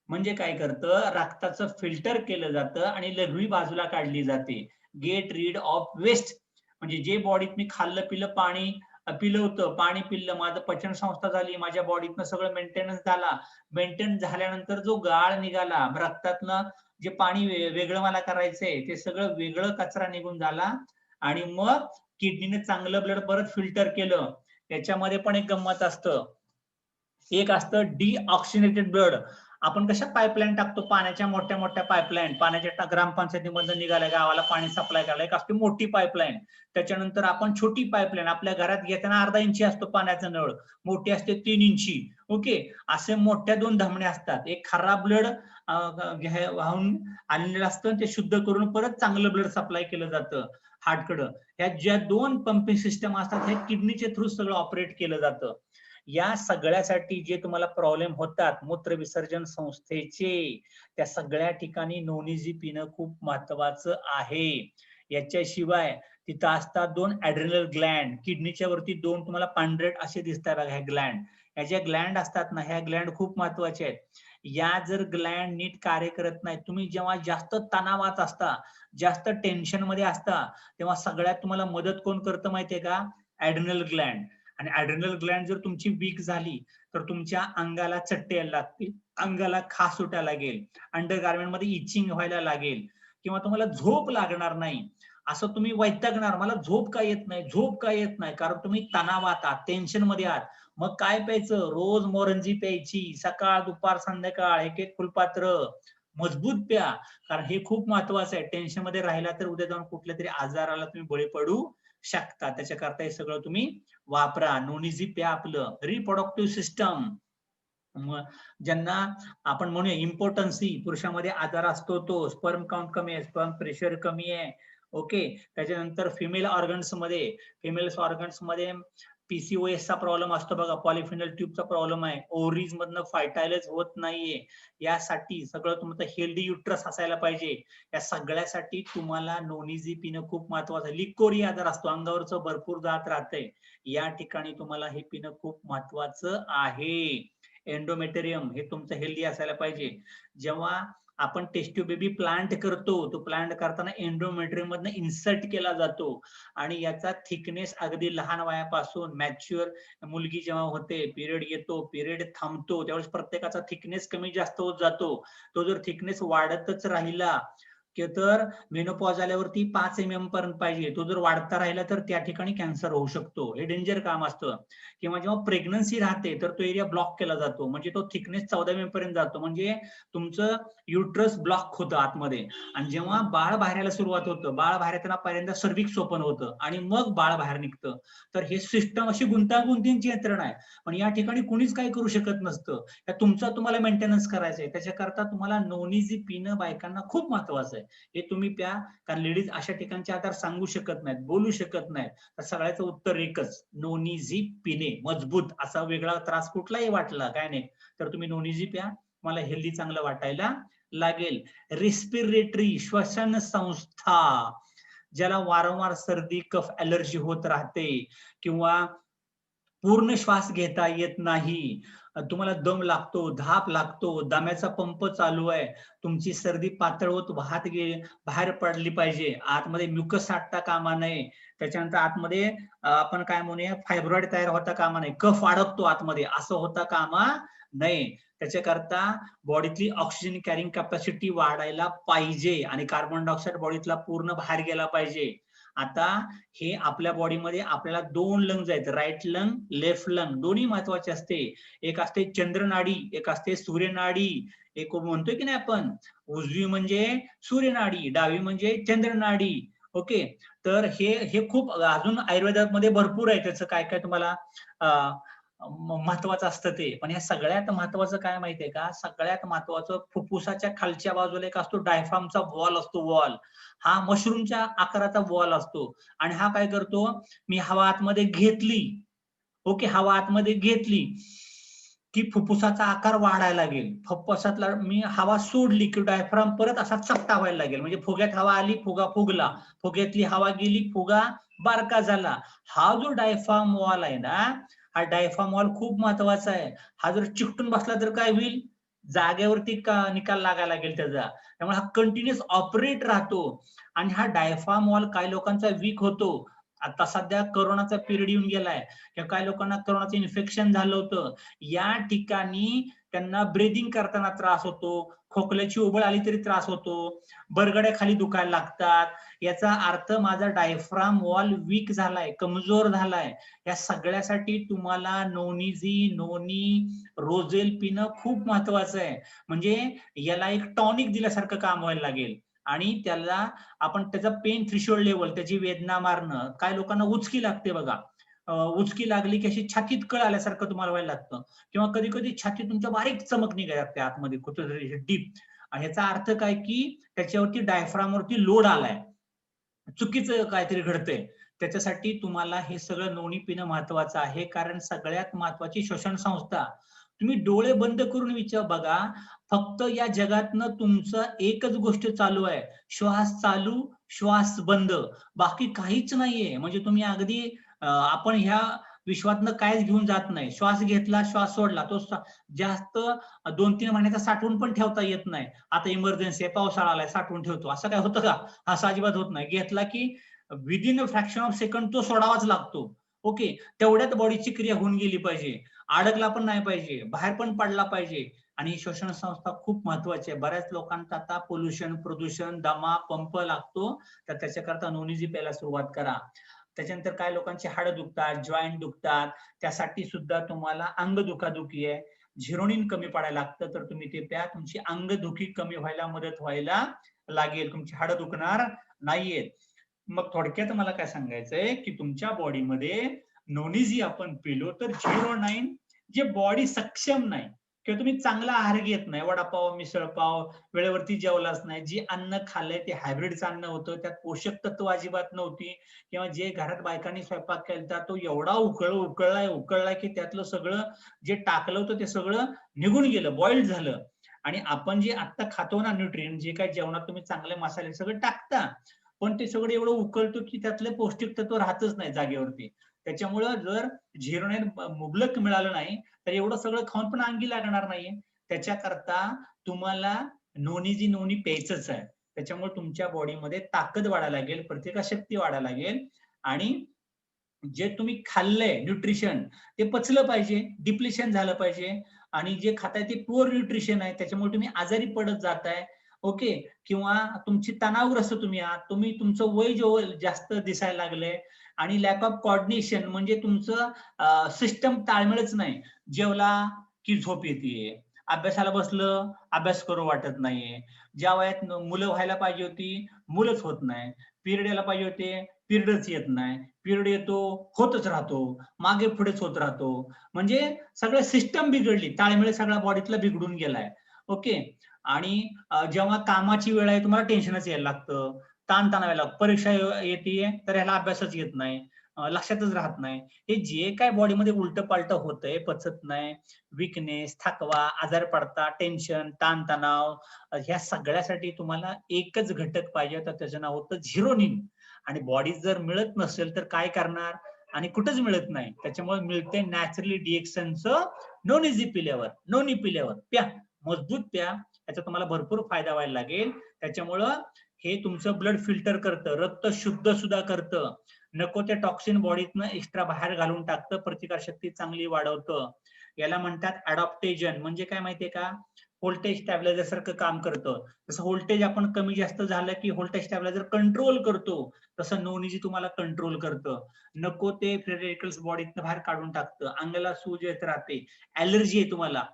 म्हणजे काय करतं, रक्ताचं फिल्टर केलं जातं आणि लघवी बाजूला काढली जाते. गेट रीड ऑफ वेस्ट, म्हणजे जे बॉडीत मी खाल्लं पिलं पाणी पिलं होतं, पाणी पिल्लं, माझं पचन संस्था झाली, माझ्या बॉडीतनं सगळं मेंटेनन्स झाला, मेंटेन झाल्यानंतर जो गाळ निघाला रक्तातनं, जे पाणी वेगळं मला करायचंय ते सगळं वेगळं कचरा निघून झाला, आणि मग किडनीने चांगलं ब्लड परत फिल्टर केलं. त्याच्यामध्ये पण एक गंमत असतं, एक असतं डिऑक्सिनेटेड ब्लड. आपण कशा पाईपलाईन टाकतो, पाण्याच्या मोठ्या मोठ्या पाईपलाईन, पाण्याच्या ग्रामपंचायतीमधून निघाल्या गावाला पाणी सप्लाय करायला, एक असते मोठी पाईपलाईन. त्याच्यानंतर आपण छोटी पाईपलाईन, आपल्या घरात घेताना 1/2 इंची असतो पाण्याचा नळ, मोठी असते 3 इंची. ओके, असे मोठ्या 2 धमण्या असतात. एक खराब ब्लड वाहून आणलेलं असतं, ते शुद्ध करून परत चांगलं ब्लड सप्लाय केलं जातं हार्टकडं. ह्या ज्या 2 पंपिंग सिस्टम असतात, हे किडनीच्या थ्रू सगळं ऑपरेट केलं जातं. या सगळ्यासाठी जे तुम्हाला प्रॉब्लेम होतात मूत्र विसर्जन संस्थेचे, त्या सगळ्या ठिकाणी नोनीझी पिणं खूप महत्वाचं आहे. याच्याशिवाय तिथं असतात 2 ऍड्रिनल ग्लँड, किडनीच्या वरती 2 तुम्हाला पांढरे असे दिसतात बघा, ह्या ग्लँड, ह्या ज्या ग्लँड असतात ना, ह्या ग्लँड खूप महत्वाच्या आहेत. या जर ग्लँड नीट कार्य करत नाही, तुम्ही जेव्हा जास्त तणावात असता, जास्त टेन्शन मध्ये असता, तेव्हा सगळ्यात तुम्हाला मदत कोण करतं माहितीये का, ऍड्रिनल ग्लँड. आणि ऍड्रिनल ग्लँड जर तुमची वीक झाली तर तुमच्या अंगाला चट्टे यायला लागतील, अंगाला खास सुटायला लागेल, अंडरगार्मेंट मध्ये इचिंग व्हायला लागेल, किंवा तुम्हाला झोप लागणार नाही. असं तुम्ही वैतागणार, मला झोप का येत नाही, झोप का येत नाही, कारण तुम्ही तणावात आहात, टेन्शन मध्ये आहात. मग काय प्यायचं, रोज मोरंजी प्यायची, सकाळ दुपार संध्याकाळ 1-1 फुलपात्र, मजबूत प्या, कारण हे खूप महत्वाचं आहे. टेन्शन मध्ये राहिला तर उद्या जाऊन कुठल्या तरी आजाराला तुम्ही बळी पडू शकता. त्याच्याकरता हे सगळं तुम्ही वापरा. नोनीझी प्या. आपलं रिप्रोडक्टिव्ह सिस्टम, ज्यांना आपण म्हणूया इम्पॉर्टन्सी, पुरुषामध्ये आजार असतो तो, स्पर्म काउंट कमी आहे, स्पर्म प्रेशर कमी आहे, ओके. त्याच्यानंतर फिमेल ऑर्गन्स मध्ये PCOS चा प्रॉब्लेम असतो बघा, पॉलिफिनल ट्यूबचा प्रॉब्लेम आहे, ओव्हरीज मधनं फर्टायलाइज होत नाहीये, यासाठी सगळं तुमचं हेल्दी युट्रस असायला पाहिजे. या सगळ्यासाठी तुम्हाला नोनीझी पिणं खूप महत्वाचं आहे. लिकोरी आजार असतो, अंगावरचं भरपूर जात राहतंय, या ठिकाणी तुम्हाला हे पिणं खूप महत्वाचं आहे. एंडोमेटेरियम हे तुमचं हेल्दी असायला पाहिजे. जेव्हा आपण टेस्ट्यूब बेबी प्लांट करतो, तो प्लांट करताना एंडोमेट्रियम मधनं इन्सर्ट केला जातो, आणि याचा थिकनेस अगदी लहान वयापासून मॅच्युअर मुलगी जेव्हा होते, पिरियड येतो, पिरियड थांबतो, त्यावेळेस प्रत्येकाचा थिकनेस कमी जास्त होत जातो. तो जर थिकनेस वाढतच राहिला तर मेनोपॉज आल्यावरती 5 mm पर्यंत पाहिजे. तो जर वाढता राहिला तर त्या ठिकाणी कॅन्सर होऊ शकतो. हे डेंजर काम असतं. किंवा जेव्हा प्रेग्नन्सी राहते तर तो एरिया ब्लॉक केला जातो, म्हणजे तो थिकनेस 14 mm पर्यंत जातो, म्हणजे तुमचं युट्रस ब्लॉक होतं आतमध्ये. आणि जेव्हा बाळ बाहेर यायला सुरुवात होतं, बाळ बाहेर येताना पहिल्यांदा सर्व्हिक्स ओपन होतं आणि मग बाळ बाहेर निघतं. तर हे सिस्टम अशी गुंतागुंतीची यंत्रणा आहे. पण या ठिकाणी कुणीच काही करू शकत नसतं. तुमचा तुम्हाला मेंटेनन्स करायचं आहे. त्याच्याकरता तुम्हाला नोनीजी पिणं बायकांना खूप महत्वाचं आहे. हे तुम्ही प्या, कारण लेडीज अशा ठिकाणचे आधार सांगू शकत नाहीत, बोलू शकत नाहीत. तर सगळ्याचं उत्तर एकच, नोनीजी पिणे. मजबूत असा वेगळा त्रास कुठलाही वाटला काय नाही तर तुम्ही नोनीजी प्या, मला हेल्दी चांगलं वाटायला लागेल. रिस्पिरेटरी श्वसन संस्था, ज्याला वारंवार सर्दी कफ ॲलर्जी होत राहते किंवा पूर्ण श्वास घेता येत नाही, तुम्हाला दम लागतो, धाप लागतो, दम्याचा पंप चालू आहे, तुमची सर्दी पातळ होत बाहेर पडली पाहिजे, आतमध्ये म्युकस साठता कामा नये, त्याच्यानंतर आतमध्ये आपण काय म्हणूया फायब्रॉइड तयार होता कामा नये, कफ अडकतो आतमध्ये असं होता कामा नये. त्याच्याकरता बॉडीतली ऑक्सिजन कॅरिंग कॅपॅसिटी वाढायला पाहिजे आणि कार्बन डायऑक्साईड बॉडीतला पूर्ण बाहेर गेला पाहिजे. आता हे आपल्या बॉडीमध्ये आपल्याला 2 लंग्स आहेत, राईट लंग, लेफ्ट लंग, दोन्ही महत्वाचे असते. एक असते चंद्रनाडी, एक असते सूर्यनाडी. एक म्हणतोय की नाही आपण, उजवी म्हणजे सूर्यनाडी, डावी म्हणजे चंद्रनाडी. ओके, तर हे खूप अजून आयुर्वेदामध्ये भरपूर आहे, त्याचं काय काय तुम्हाला महत्वाचं असतं ते. पण या सगळ्यात महत्वाचं काय माहितीये का, सगळ्यात महत्वाचं फुफ्फुसाच्या खालच्या बाजूला एक असतो डायफ्रामचा वॉल असतो, वॉल. हा मशरूमच्या आकाराचा वॉल असतो आणि हा काय करतो, मी हवा आतमध्ये घेतली, ओके, हवा आतमध्ये घेतली की फुफ्फुसाचा आकार वाढायला लागेल. फुफ्फुसातला मी हवा सोडली की डायफ्राम परत असा चपटा व्हायला लागेल, म्हणजे फुग्यात हवा आली, फुगा फुगला, फुग्यातली हवा गेली, फुगा बारका झाला. हा जो डायफ्राम वॉल आहे ना, हा डायफ्राम वॉल खूप महत्वाचा आहे. हा जर चिकटून बसला तर काय होईल, जागेवरती निकाल लागायला लागेल त्याचा. त्यामुळे हा कंटिन्युअस ऑपरेट राहतो. आणि हा डायफ्राम वॉल काही लोकांचा वीक होतो. आता सध्या कोरोनाचा पिरियड येऊन गेलाय, किंवा काही लोकांना कोरोनाचं इन्फेक्शन झालं होतं, या ठिकाणी त्यांना ब्रीदिंग करताना त्रास होतो, खोकल्याची उबळ आली तरी त्रास होतो, बरगड्या खाली दुखायला लागतात. याचा अर्थ माझा डायफ्राम वॉल वीक झालाय, कमजोर झालाय. या सगळ्यासाठी तुम्हाला नोनीजी, नोनी, रोझेल पिणं खूप महत्वाचं आहे. म्हणजे याला एक टॉनिक दिल्यासारखं काम व्हायला लागेल. आणि त्याला आपण त्याचा पेन थ्रेशोल्ड लेवल, त्याची वेदना मारणं, काय लोकांना उचकी लागते बघा, उचकी लागली की अशी छातीत कळ आल्यासारखं तुम्हाला व्हायला लागतं, किंवा कधी कधी छाती तुमच्या बारीक चमक निघायला लागते आतमध्ये कुठेतरी डीप. ह्याचा अर्थ काय की त्याच्यावरती डायफ्रामवरती लोड आलाय, चुकीचं काहीतरी घडतंय. त्याच्यासाठी तुम्हाला हे सगळं नोनी पिणं महत्वाचं आहे. कारण सगळ्यात महत्वाची श्वसन संस्था, तुम्ही डोळे बंद करून विचार बघा, फक्त या जगातनं तुमचं एकच गोष्ट चालू आहे, श्वास चालू, श्वास बंद, बाकी काहीच नाहीये. म्हणजे तुम्ही अगदी आपण ह्या विश्वातनं काहीच घेऊन जात नाही. श्वास घेतला, श्वास सोडला, तो जास्त 2-3 महिन्याचा साठवून पण ठेवता येत नाही. आता इमर्जन्सी आहे, पावसाळा आलाय, साठवून ठेवतो, असं काय होतं का? असं अजिबात होत नाही. घेतला की within a fraction of second तो सोडावाच लागतो. ओके, तेवढ्यात बॉडीची क्रिया होऊन गेली पाहिजे, अडकला पण नाही पाहिजे, बाहेर पण पडला पाहिजे. आणि ही श्वसन संस्था खूप महत्वाची आहे. बऱ्याच लोकांना आता पोल्युशन, प्रदूषण, दमा, पंप लागतो, तर त्याच्याकरता नोनीजी प्यायला सुरुवात करा. त्याच्यानंतर काय लोकांची हाडं दुखतात, जॉईंट दुखतात, त्यासाठी सुद्धा तुम्हाला अंग दुखादुखी आहे, झिरोनिन कमी पडायला लागतं, तर तुम्ही ते प्या, तुमची अंगदुखी कमी व्हायला मदत व्हायला लागेल, तुमची हाडं दुखणार नाहीयेत. मग थोडक्यात मला काय सांगायचंय की तुमच्या बॉडीमध्ये नोनीजी आपण पिलो तर 09, जे बॉडी सक्षम नाही किंवा तुम्ही चांगला आहार घेत नाही, वडापाव, मिसळपाव, वेळेवरती जेवलाच नाही, जे अन्न खाल्लंय ते हायब्रिडचं अन्न होतं, त्यात पोषक तत्व अजिबात नव्हती, किंवा जे घरात बायकांनी स्वयंपाक केला तो एवढा उकळलाय की त्यातलं सगळं जे टाकलं होतं ते सगळं निघून गेलं, बॉइल्ड झालं. आणि आपण जे आता खातो ना न्यूट्रिएंट, जे काही जेवणात तुम्ही चांगले मसाले सगळं टाकता, पण ते सगळं एवढं उकळतं की त्यातले पौष्टिक तत्व राहतच नाही जागेवरती. त्याच्यामुळं जर झिरोनेन मुबलक मिळालं नाही तर एवढं सगळं खाऊन पण अंगी लागणार नाहीये. त्याच्याकरता तुम्हाला नोनीजी नोनी प्यायचंच आहे. त्याच्यामुळे तुमच्या बॉडीमध्ये ताकद वाढायला लागेल, प्रतिकारशक्ती वाढायला लागेल, आणि जे तुम्ही खाल्लंय न्यूट्रिशन ते पचलं पाहिजे, डिप्लिशन झालं पाहिजे, आणि जे खाताय ते पुअर न्यूट्रिशन आहे, त्याच्यामुळे तुम्ही आजारी पडत जाताय. ओके, किंवा तुमची तणावग्रस्त तुम्ही आहात, तुमचं वय जास्त दिसायला लागलंय आणि लॅक ऑफ कोऑर्डिनेशन म्हणजे तुमचं सिस्टम ताळमेळच नाही. जेवला की झोप येते, अभ्यासाला बसलं अभ्यास करू वाटत नाहीये, ज्या वयात मुलं व्हायला पाहिजे होती मुलंच होत नाही, पिरियड यायला पाहिजे होते पिरियडच येत नाही, पिरियड येतो होतच राहतो, मागे पुढेच होत राहतो. म्हणजे सगळं सिस्टम बिघडली, ताळमेळ सगळा बॉडीतला बिघडून गेलाय. ओके, आणि जेव्हा कामाची वेळ आहे तुम्हाला टेन्शनच यायला लागतं, ताण यायला लागतं, परीक्षा येते तर ह्याला अभ्यासच येत नाही, लक्षातच राहत नाही. हे जे काय बॉडीमध्ये उलट पालट होतंय, पचत नाही, विकनेस, थकवा, आजार पडता, टेन्शन, ताणतणाव, ह्या सगळ्यासाठी तुम्हाला एकच घटक पाहिजे, तर त्याचं नाव होतं झिरोनिन. आणि बॉडी जर मिळत नसेल तर काय करणार, आणि कुठंच मिळत नाही, त्याच्यामुळे मिळते नॅचरली डिएक्सनचं नोनिझी पिल्यावर. नोनी पिल्यावर प्या, मजबूत प्या, त्याचा तुम्हाला भरपूर फायदा व्हायला लागेल. त्याच्यामुळं हे तुमचं ब्लड फिल्टर करतं, रक्त शुद्ध सुद्धा करतं, नको ते टॉक्सिन बॉडीतनं एक्स्ट्रा बाहेर घालून टाकतं, प्रतिकारशक्ती चांगली वाढवतं. याला म्हणतात अडॉप्टेजन. म्हणजे काय माहितीये का, व्होल्टेज स्टॅबिलायझर सारखं काम करतं. जसं व्होल्टेज आपण कमी जास्त झालं की व्होल्टेज स्टॅबिलायझर कंट्रोल करतो, तसं नोनिजी तुम्हाला कंट्रोल करतं. नको ते फ्री रॅडिकल्स बॉडीतनं बाहेर काढून टाकतं, अंगाला सूज येत राहते, ऍलर्जी आहे तुम्हाला,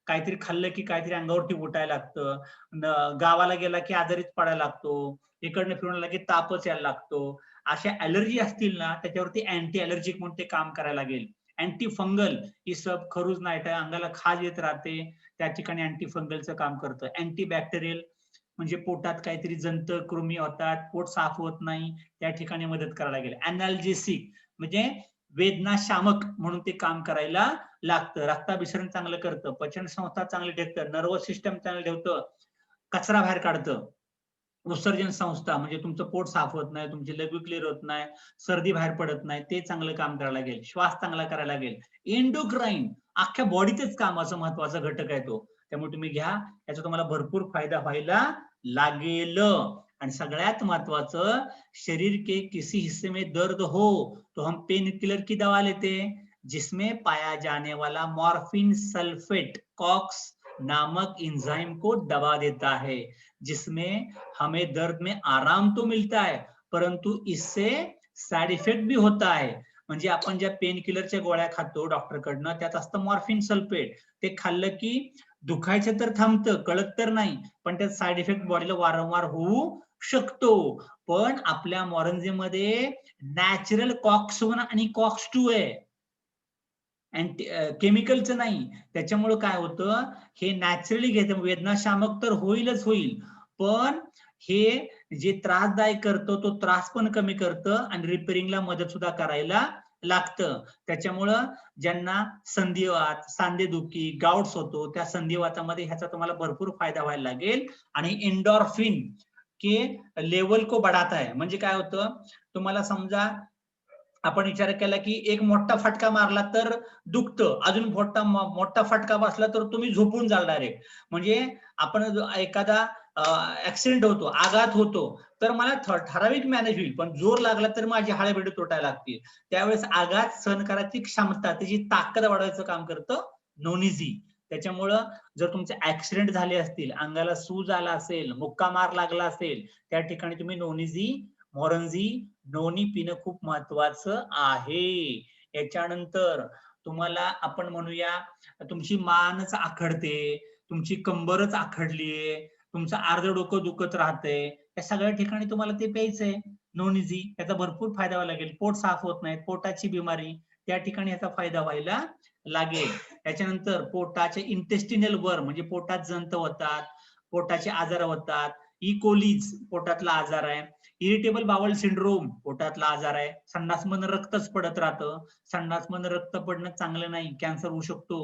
काहीतरी खाल्लं की काहीतरी अंगावरती उठायला लागतं, गावाला गेला की आजारीच पडायला लागतो, इकडनं फिरून आला की तापच यायला लागतो. अशा ऍलर्जी असतील ना त्याच्यावरती अँटी ऍलर्जिक म्हणून ते काम करायला लागेल. अँटी फंगल ही सब खरूज नाही, अंगाला खाज येत राहते, त्या ठिकाणी अँटी फंगलचं काम करतं. अँटी बॅक्टेरियल म्हणजे पोटात काहीतरी जंत कृमी होतात, पोट साफ होत नाही, त्या ठिकाणी मदत करायला लागेल. अनाल्जेसिक म्हणजे वेदना शामक म्हणून ते काम करायला लागतं. रक्ताभिसरण चांगलं करतं, पचन संस्था चांगली ठेवतं, नर्वस सिस्टम चांगलं ठेवतं, कचरा बाहेर काढतं. उत्सर्जन संस्था म्हणजे तुमचं पोट साफ होत नाही, तुमची लघवी क्लिअर होत नाही, सर्दी बाहेर पडत नाही, ते चांगलं काम करायला लागेल. श्वास चांगला करायला लागेल. एंडोक्राईन अख्ख्या बॉडीतच कामाचा महत्वाचा घटक आहे तो, त्यामुळे तुम्ही घ्या, याचा तुम्हाला भरपूर फायदा व्हायला लागेल. आणि सगळ्यात महत्वाचं, शरीर के किसी हिस्से में दर्द हो तो हम पेन किलर की दवा लेते, जिसमें पाया जाने वाला मॉर्फिन सल्फेट कॉक्स नामक एंजाइम को दबा देता है, जिसमें हमें दर्द में आराम तो मिलता है परंतु इससे साइड इफेक्ट भी होता है. म्हणजे आपण ज्या पेन किलरच्या गोळ्या खातो डॉक्टरकडनं, त्यात असतं मॉर्फिन सल्फेट, ते खाल्लं की दुखायचं तर थांबतं, कळत तर नाही, पण त्यात साइड इफेक्ट बॉडीला वारंवार होऊ शकतो. पण आपल्या मॉरंजीमध्ये नॅचरल कॉक्स 1 आणि कॉक्स 2 आहे, केमिकलचं नाही. त्याच्यामुळे काय होतं, हे नॅचरली घेतं, वेदनाशामक तर होईलच होईल, पण हे जे त्रासदायक करतं तो त्रास पण कमी करतं आणि रिपेरिंगला मदत सुद्धा करायला लागतं. त्याच्यामुळं ज्यांना संधिवात, सांधेदुखी, गाउट्स होतो, त्या संधिवातामध्ये ह्याचा तुम्हाला भरपूर फायदा व्हायला लागेल. आणि एंडॉर्फिन के लेवल को बढ़ाता है. म्हणजे काय होतं, तुम्हाला समजा आपण विचार केला की एक मोठा फटका मारला तर दुखतं, अजून मोठा फटका बसला तर तुम्ही झोपून जाल डायरेक्ट. म्हणजे आपण एखादा ऍक्सिडेंट होतो, आघात होतो, तर मला ठराविक मॅनेज होईल, पण जोर लागला तर माझी हाडबिड तुटायला लागतील. त्यावेळेस आघात सहन करायची क्षमता, त्याची ताकद वाढवायचं काम करतं नोनिझी. त्याच्यामुळं जर तुमचे ऍक्सिडेंट झाले असतील, अंगाला सूज आला असेल, मुक्का मार लागला असेल, त्या ठिकाणी तुम्ही नोनिझी, मोरंजी, नोनी पिणं खूप महत्वाचं आहे. याच्यानंतर तुम्हाला आपण म्हणूया, तुमची मानच आखडते, तुमची कंबरच आखडलीये, तुमचं अर्ध डोकं दुखत राहतंय, या सगळ्या ठिकाणी तुम्हाला ते प्यायचंय नोनिझी. याचा भरपूर फायदा व्हायला लागेल. पोट साफ होत नाही, पोटाची बिमारी, त्या ठिकाणी याचा फायदा व्हायला लागेल. त्याच्यानंतर पोटाचे इंटेस्टिनल वर म्हणजे पोटात जंत होतात, पोटाचे आजार होतात, इकोलीज पोटातला आजार आहे, इरिटेबल बावल सिंड्रोम पोटातला आजार आहे, संडासमधनं रक्तच पडत राहतं, संडासमधनं रक्त पडणं चांगलं नाही, कॅन्सर होऊ शकतो,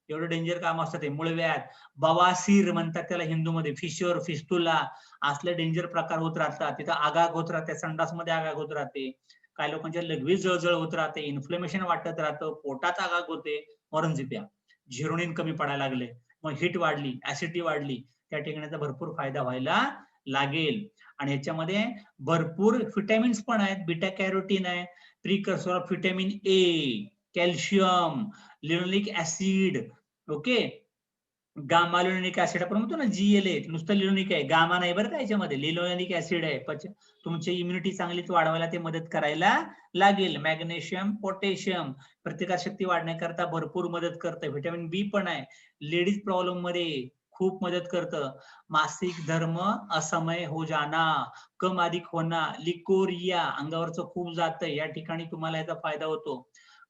एवढं डेंजर काम असतं ते. मुळव्याध, बवासीर म्हणतात त्याला हिंदूमध्ये, फिशर, फिस्टुला, असले डेंजर प्रकार होत राहतात. तिथं आगाग होत राहते, संडासमध्ये आगाग होत राहते, काही लोकांच्या लघवी जळजळ होत राहते, इन्फ्लेमेशन वाटत राहतं, पोटात आगाग होते, मोरंजी प्या. झिरोनिन कमी पडायला लागले, मग हिट वाढली, ऍसिडिटी वाढली, त्या ठिकाणी भरपूर फायदा व्हायला लागेल. आणि ह्याच्यामध्ये भरपूर व्हिटॅमिन्स पण आहेत, बीटा कॅरोटीन आहे, precursor of vitamin A, calcium, linoleic acid, okay, gamma-linoleic acid आपण म्हणतो ना GLA, नुसतं लिनोलिक आहे, गामा नाही बरं का याच्यामध्ये, लिनोलिक ऍसिड आहे. तुमची इम्युनिटी चांगलीच वाढवायला ते मदत करायला लागेल. मॅग्नेशियम, पोटॅशियम प्रतिकारशक्ती वाढण्याकरता भरपूर मदत करतं. व्हिटॅमिन बी पण आहे, लेडीज प्रॉब्लेम मध्ये खूप मदत करतं. मासिक धर्म असमय हो जाना, कम अधिक होना, लिकोरिया अंगावरचं खूप जातं, या ठिकाणी तुम्हाला याचा फायदा होतो.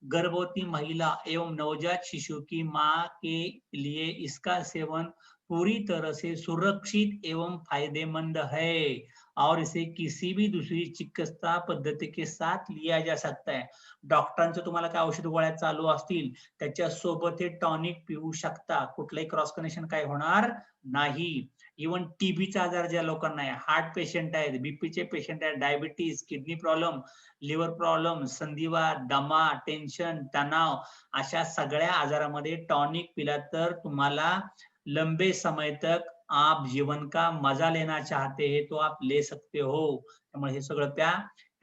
गर्भवती महिला एवं नवजात शिशु की मां के लिए इसका सेवन पूरी तरह से सुरक्षित एवं फायदेमंद है और इसे किसी भी दूसरी चिकित्सा पद्धति के साथ लिया जा सकता है. डॉक्टरांचं तुम्हाला काय औषध गोळ्या चालू असतील त्याच्या सोबत हे टॉनिक पिऊ शकता, कुठलंही क्रॉस कनेक्शन काय होणार नाही. इवन टीबीचा आजार ज्या लोकांना आहे, हार्ट पेशंट आहेत, बीपीचे पेशंट आहेत, diabetes, kidney problem, liver problem, संधिवात, दमा, टेन्शन, तणाव, अशा सगळ्या आजारामध्ये टॉनिक पिला तर तुम्हाला लंबे समय तक आप जीवन का मजा लेना चाहते हैं तो आप ले सकते हो. त्यामुळे हे सगळं प्या,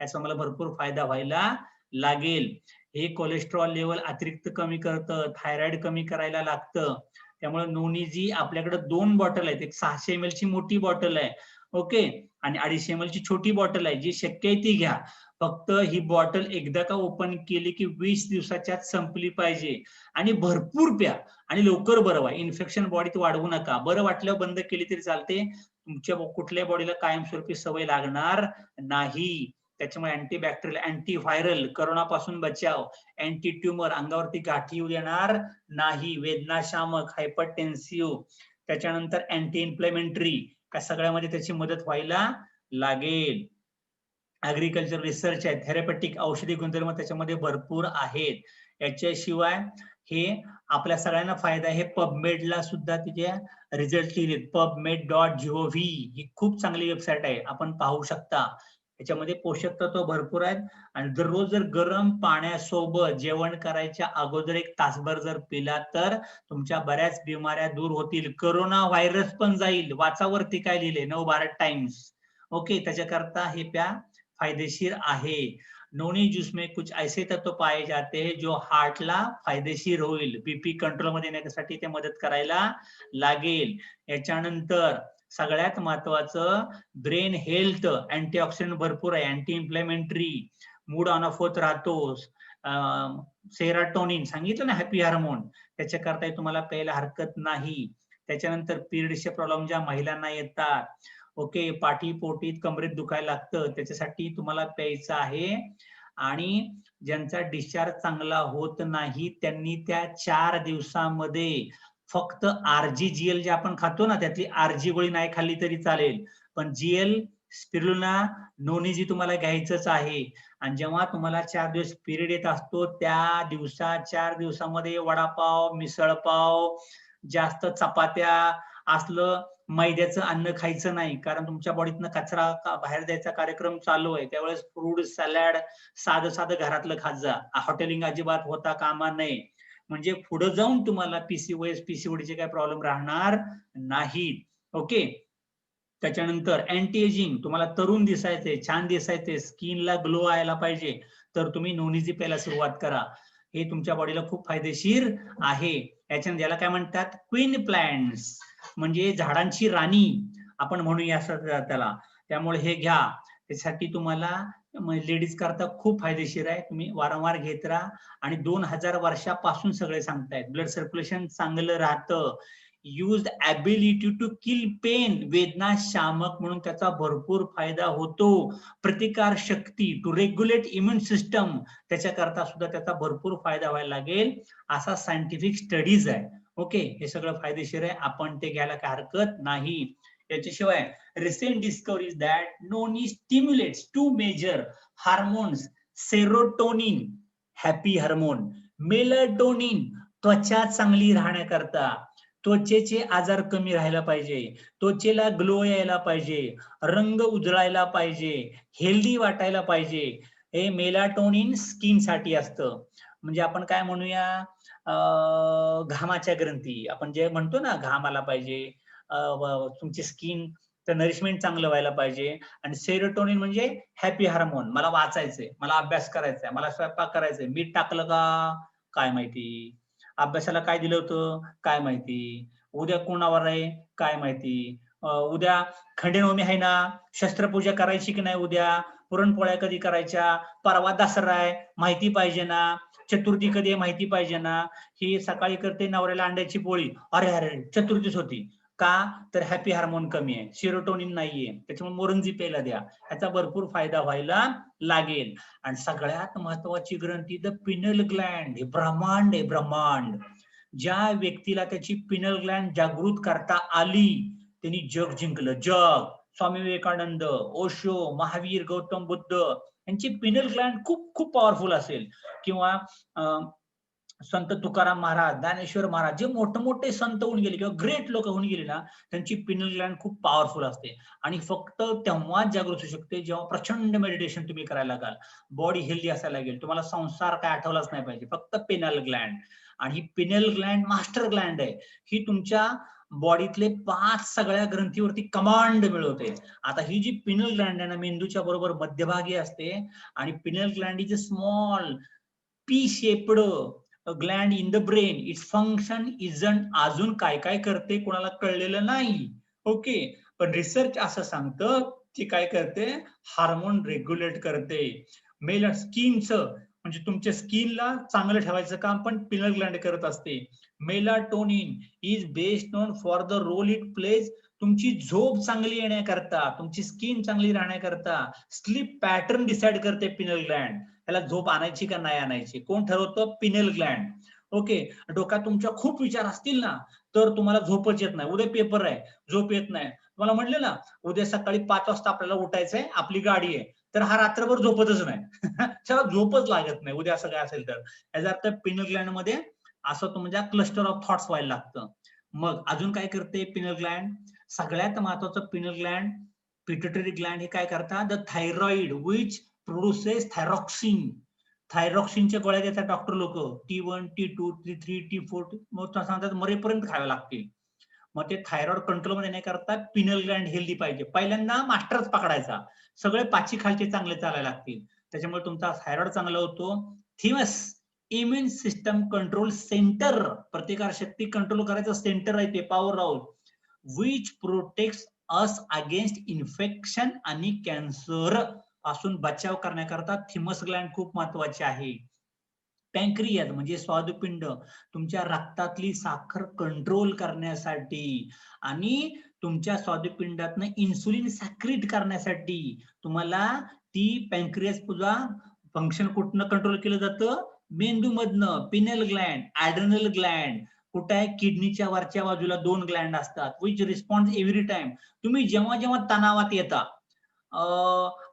याचा मला भरपूर फायदा व्हायला लागेल. हे कोलेस्ट्रॉल लेवल अतिरिक्त कमी करतं, थायरॉइड कमी करायला लागतं. त्यामुळे नोनीजी आपल्याकडे 2 बॉटल आहेत, एक 600 ml ची मोठी बॉटल आहे, ओके, आणि 250 ml ची छोटी बॉटल आहे. जी शक्य आहे ती घ्या. फक्त ही बॉटल एकदा का ओपन केली की 20 दिवसाच्या आत संपली पाहिजे, आणि भरपूर प्या आणि लवकर बरं व्हा. इन्फेक्शन बॉडीत वाढवू नका. बरं वाटल्यावर बंद केली तरी चालते, तुमच्या कुठल्या बॉडीला कायमस्वरूपी सवय लागणार नाही. त्याच्यामुळे अँटीबॅक्टेरियल, अँटीव्हायरल, करोनापासून बचाव, अँटी ट्युमर, अंगावरती गाठी येऊ देणार नाही, वेदनाशामक, हायपरटेन्सिव्ह, त्याच्यानंतर अँटी इन्फ्लेमेटरी, का सगळ्यामध्ये त्याची मदत व्हायला लागेल. ऍग्रिकल्चर रिसर्च आहे, थेरपेटिक औषधी गुणधर्म त्याच्यामध्ये भरपूर आहेत. याच्याशिवाय हे आपल्या सगळ्यांना फायदा आहे. पबमेडला सुद्धा तिचे रिझल्ट लिहिलेत. pubmed.gov ही खूप चांगली वेबसाईट आहे, आपण पाहू शकता. याच्यामध्ये पोषक तत्व भरपूर आहेत. आणि दररोज जर गरम पाण्यासोबत जेवण करायच्या अगोदर 1 तासभर जर पिला तर तुमच्या बऱ्याच बिमाऱ्या दूर होतील. कोरोना व्हायरस पण जाईल. वाचावरती काय लिहिले, नवभारत टाइम्स, ओके. त्याच्याकरता हे प्या, फायदेशीर आहे. नोनी ज्यूस में कुछ ऐसे तत्व पाए जाते हैं जो हार्टला फायदेशीर होईल, बीपी कंट्रोल मध्ये येण्यासाठी ते मदत करायला लागेल. याच्यानंतर सगळ्यात महत्वाचं ब्रेन हेल्थ, अँटीऑक्सिडंट भरपूर आहे, anti inflammatory, mood on off होत राहतो. सेरोटोनिन सांगितलं ना, हॅपी हार्मोन, त्याच्याकरता तुम्हाला प्यायला हरकत नाही. त्याच्यानंतर पिरियडचे प्रॉब्लेम ज्या महिलांना येतात, ओके, पाठी पोटीत कमरेत दुखायला लागतं, त्याच्यासाठी तुम्हाला प्यायचं आहे. आणि ज्यांचा डिस्चार्ज चांगला होत नाही त्यांनी त्या 4 दिवसामध्ये फक्त RGGL जे आपण खातो ना, त्यातली RG गोळी नाही खाल्ली तरी चालेल, पण GL स्पिरुलिना नोनीजी तुम्हाला घ्यायचंच आहे. आणि जेव्हा तुम्हाला 4 दिवस पिरियड येत असतो त्या 4 दिवसामध्ये वडापाव, मिसळपाव, जास्त चपात्या असलं मैद्याचं अन्न खायचं नाही, कारण तुमच्या बॉडीतनं कचरा बाहेर द्यायचा कार्यक्रम चालू आहे. त्यावेळेस फ्रूट सॅलड, साधं साधं घरातलं खात जा. हॉटेलिंग अजिबात होता कामा नये, म्हणजे पुढे जाऊन तुम्हाला PCOS, PCODचे काय प्रॉब्लेम राहणार नाहीत, ओके. त्याच्यानंतर अँटी एजिंग, तुम्हाला तरुण दिसायचे, छान दिसायचे, स्किनला ग्लो यायला पाहिजे, तर तुम्ही नोनीजी प्यायला सुरुवात करा. हे तुमच्या बॉडीला खूप फायदेशीर आहे. याच्यानंतर याला काय म्हणतात, क्वीन प्लांट्स, म्हणजे झाडांची राणी आपण म्हणूया त्याला. त्यामुळे हे घ्या, त्यासाठी तुम्हाला लेडीज करता खूप फायदेशीर आहे. तुम्ही वारंवार घेत राहा. आणि 2000 वर्षापासून सगळे सांगतायत ब्लड सर्क्युलेशन चांगलं राहतं. Use ability to kill pain, वेदना शामक म्हणून त्याचा भरपूर फायदा होतो. प्रतिकार शक्ती, टू रेग्युलेट इम्युन सिस्टम, त्याच्याकरता सुद्धा त्याचा भरपूर फायदा व्हायला लागेल, असा सायंटिफिक स्टडीज आहे, ओके. हे सगळं फायदेशीर आहे, आपण ते घ्यायला काय हरकत नाही. याच्याशिवाय recent discoveries that noni stimulates 2 major hormones, serotonin, happy hormone, melatonin, त्वचा चांगली राहण्याकरता, त्वचेचे आजार कमी राहायला पाहिजे, त्वचेला ग्लो यायला पाहिजे, रंग उजळायला पाहिजे, हेल्दी वाटायला पाहिजे. हे मेलाटोनिन स्किन साठी असतं. म्हणजे आपण काय म्हणूया, घामाच्या ग्रंथी आपण जे म्हणतो ना, घाम आला पाहिजे, तुमची स्किन तर नरिशमेंट चांगलं व्हायला पाहिजे. आणि सेरोटोनिन म्हणजे हॅपी हार्मोन, मला वाचायचंय, मला अभ्यास करायचा, मला स्वयंपाक करायचंय, मीठ टाकलं का काय माहिती, अभ्यासाला काय दिलं होतं काय माहिती, उद्या कोणावर आहे काय माहिती, उद्या खंडेनवमी आहे ना, शस्त्रपूजा करायची की नाही उद्या, पुरणपोळ्या कधी करायच्या, परवा दसरा आहे माहिती पाहिजे ना, चतुर्थी कधी आहे माहिती पाहिजे ना. ही सकाळी करते नवऱ्याला अंड्याची पोळी, अरे अरे चतुर्थीच होती का, तर हॅपी हार्मोन कमी आहे, सेरोटोनिन नाहीये, त्याच्यामुळे मोरंजी प्यायला द्या, ह्याचा भरपूर फायदा व्हायला लागेल. आणि सगळ्यात महत्वाची ग्रंथी द पिनल ग्लँड, हे ब्रह्मांड आहे ब्रह्मांड. ज्या व्यक्तीला त्याची पिनल ग्लँड जागृत करता आली त्यांनी जग जिंकलं, जग. स्वामी विवेकानंद, ओशो, महावीर, गौतम बुद्ध यांची पिनल ग्लँड खूप खूप पॉवरफुल असेल, किंवा संत तुकाराम महाराज, ज्ञानेश्वर महाराज, जे मोठे मोठे संत होऊन गेले किंवा ग्रेट लोक होऊन गेले ना, त्यांची पिनल ग्लँड खूप पॉवरफुल असते. आणि फक्त तेव्हाच जागृत होऊ शकते जेव्हा प्रचंड मेडिटेशन तुम्ही करायला लागाल, बॉडी हेल्दी असायला लागेल, तुम्हाला संसार काय आठवलाच नाही पाहिजे, फक्त पिनल ग्लँड. आणि ही पिनल ग्लँड मास्टर ग्लँड आहे, ही तुमच्या बॉडीतले 5 सगळ्या ग्रंथीवरती कमांड मिळवते. आता ही जी पिनल ग्लँड आहे ना, मेंदूच्या बरोबर मध्यभागी असते, आणि Pinal Gland is a small P shaped Gland in the brain. Its function isn't, अजून काय काय करते कोणाला कळलेलं नाही, ओके. पण रिसर्च असं सांगतं की काय करते, हार्मोन रेग्युलेट करते. मेल स्किनचं, म्हणजे तुमच्या स्किनला चांगलं ठेवायचं काम पण पिनल ग्लँड करत असते. Melatonin is best known for the role it plays, तुमची झोप चांगली येण्याकरता, तुमची स्किन चांगली राहण्याकरता, स्लीप पॅटर्न डिसाइड करते पिनल ग्लँड. त्याला झोप आणायची का नाही आणायची कोण ठरवतं, पिनल ग्लँड, ओके. डोक्यात तुमच्या खूप विचार असतील ना, तर तुम्हाला झोपच येत नाही, उद्या पेपर आहे झोप येत नाही, तुम्हाला म्हणले ना उद्या सकाळी 5 वाजता आपल्याला उठायचंय, आपली गाडी आहे, तर हा रात्रभर झोपतच नाही त्याला झोपच लागत नाही उद्या असं काय असेल तर. याचा अर्थ पिनल ग्लँड मध्ये असं तो म्हणजे क्लस्टर ऑफ थॉट्स व्हायला लागतं. मग अजून काय करते पिनल ग्लँड, सगळ्यात महत्वाचं पिनल ग्लँड, पिट्युटरी ग्लँड हे काय करतात, the thyroid which produces thyroxine. थायरॉक्सिनच्या गोळ्या देतात डॉक्टर लोक, T1, T2, T3, T4, मग सांगतात मरेपर्यंत खाव्या लागतील. मग ते थायरॉइड कंट्रोल मध्ये येण्याकरता पिनल ग्लँड हेल्दी पाहिजे. पहिल्यांदा मास्टरच पकडायचा, सगळे पाची खालचे चांगले चालायला लागतील, त्याच्यामुळे तुमचा थायरॉइड चांगला होतो. थिमस इम्युन सिस्टम कंट्रोल सेंटर, प्रतिकार शक्ती कंट्रोल करायचं सेंटर आहे ते, power house, which protects us against infection आणि कॅन्सर पासून बचाव करण्याकरता थिमस ग्लँड खूप महत्वाचे आहे. पॅन्क्रियाज म्हणजे स्वादुपिंड, तुमच्या रक्तातली साखर कंट्रोल करण्यासाठी आणि तुमच्या स्वादुपिंडातनं इन्सुलिन सॅक्रिट करण्यासाठी तुम्हाला ती पॅन्क्रियाज तुझा फंक्शन कुठनं कंट्रोल केलं जातं, मेंदूमधनं. पिनल ग्लँड, ॲड्रेनल ग्लँड कुठे आहे, किडनीच्या वरच्या बाजूला 2 ग्लँड असतात, विच रिस्पॉन्ड एव्हरी टाइम. तुम्ही जेव्हा जेव्हा तणावात येता,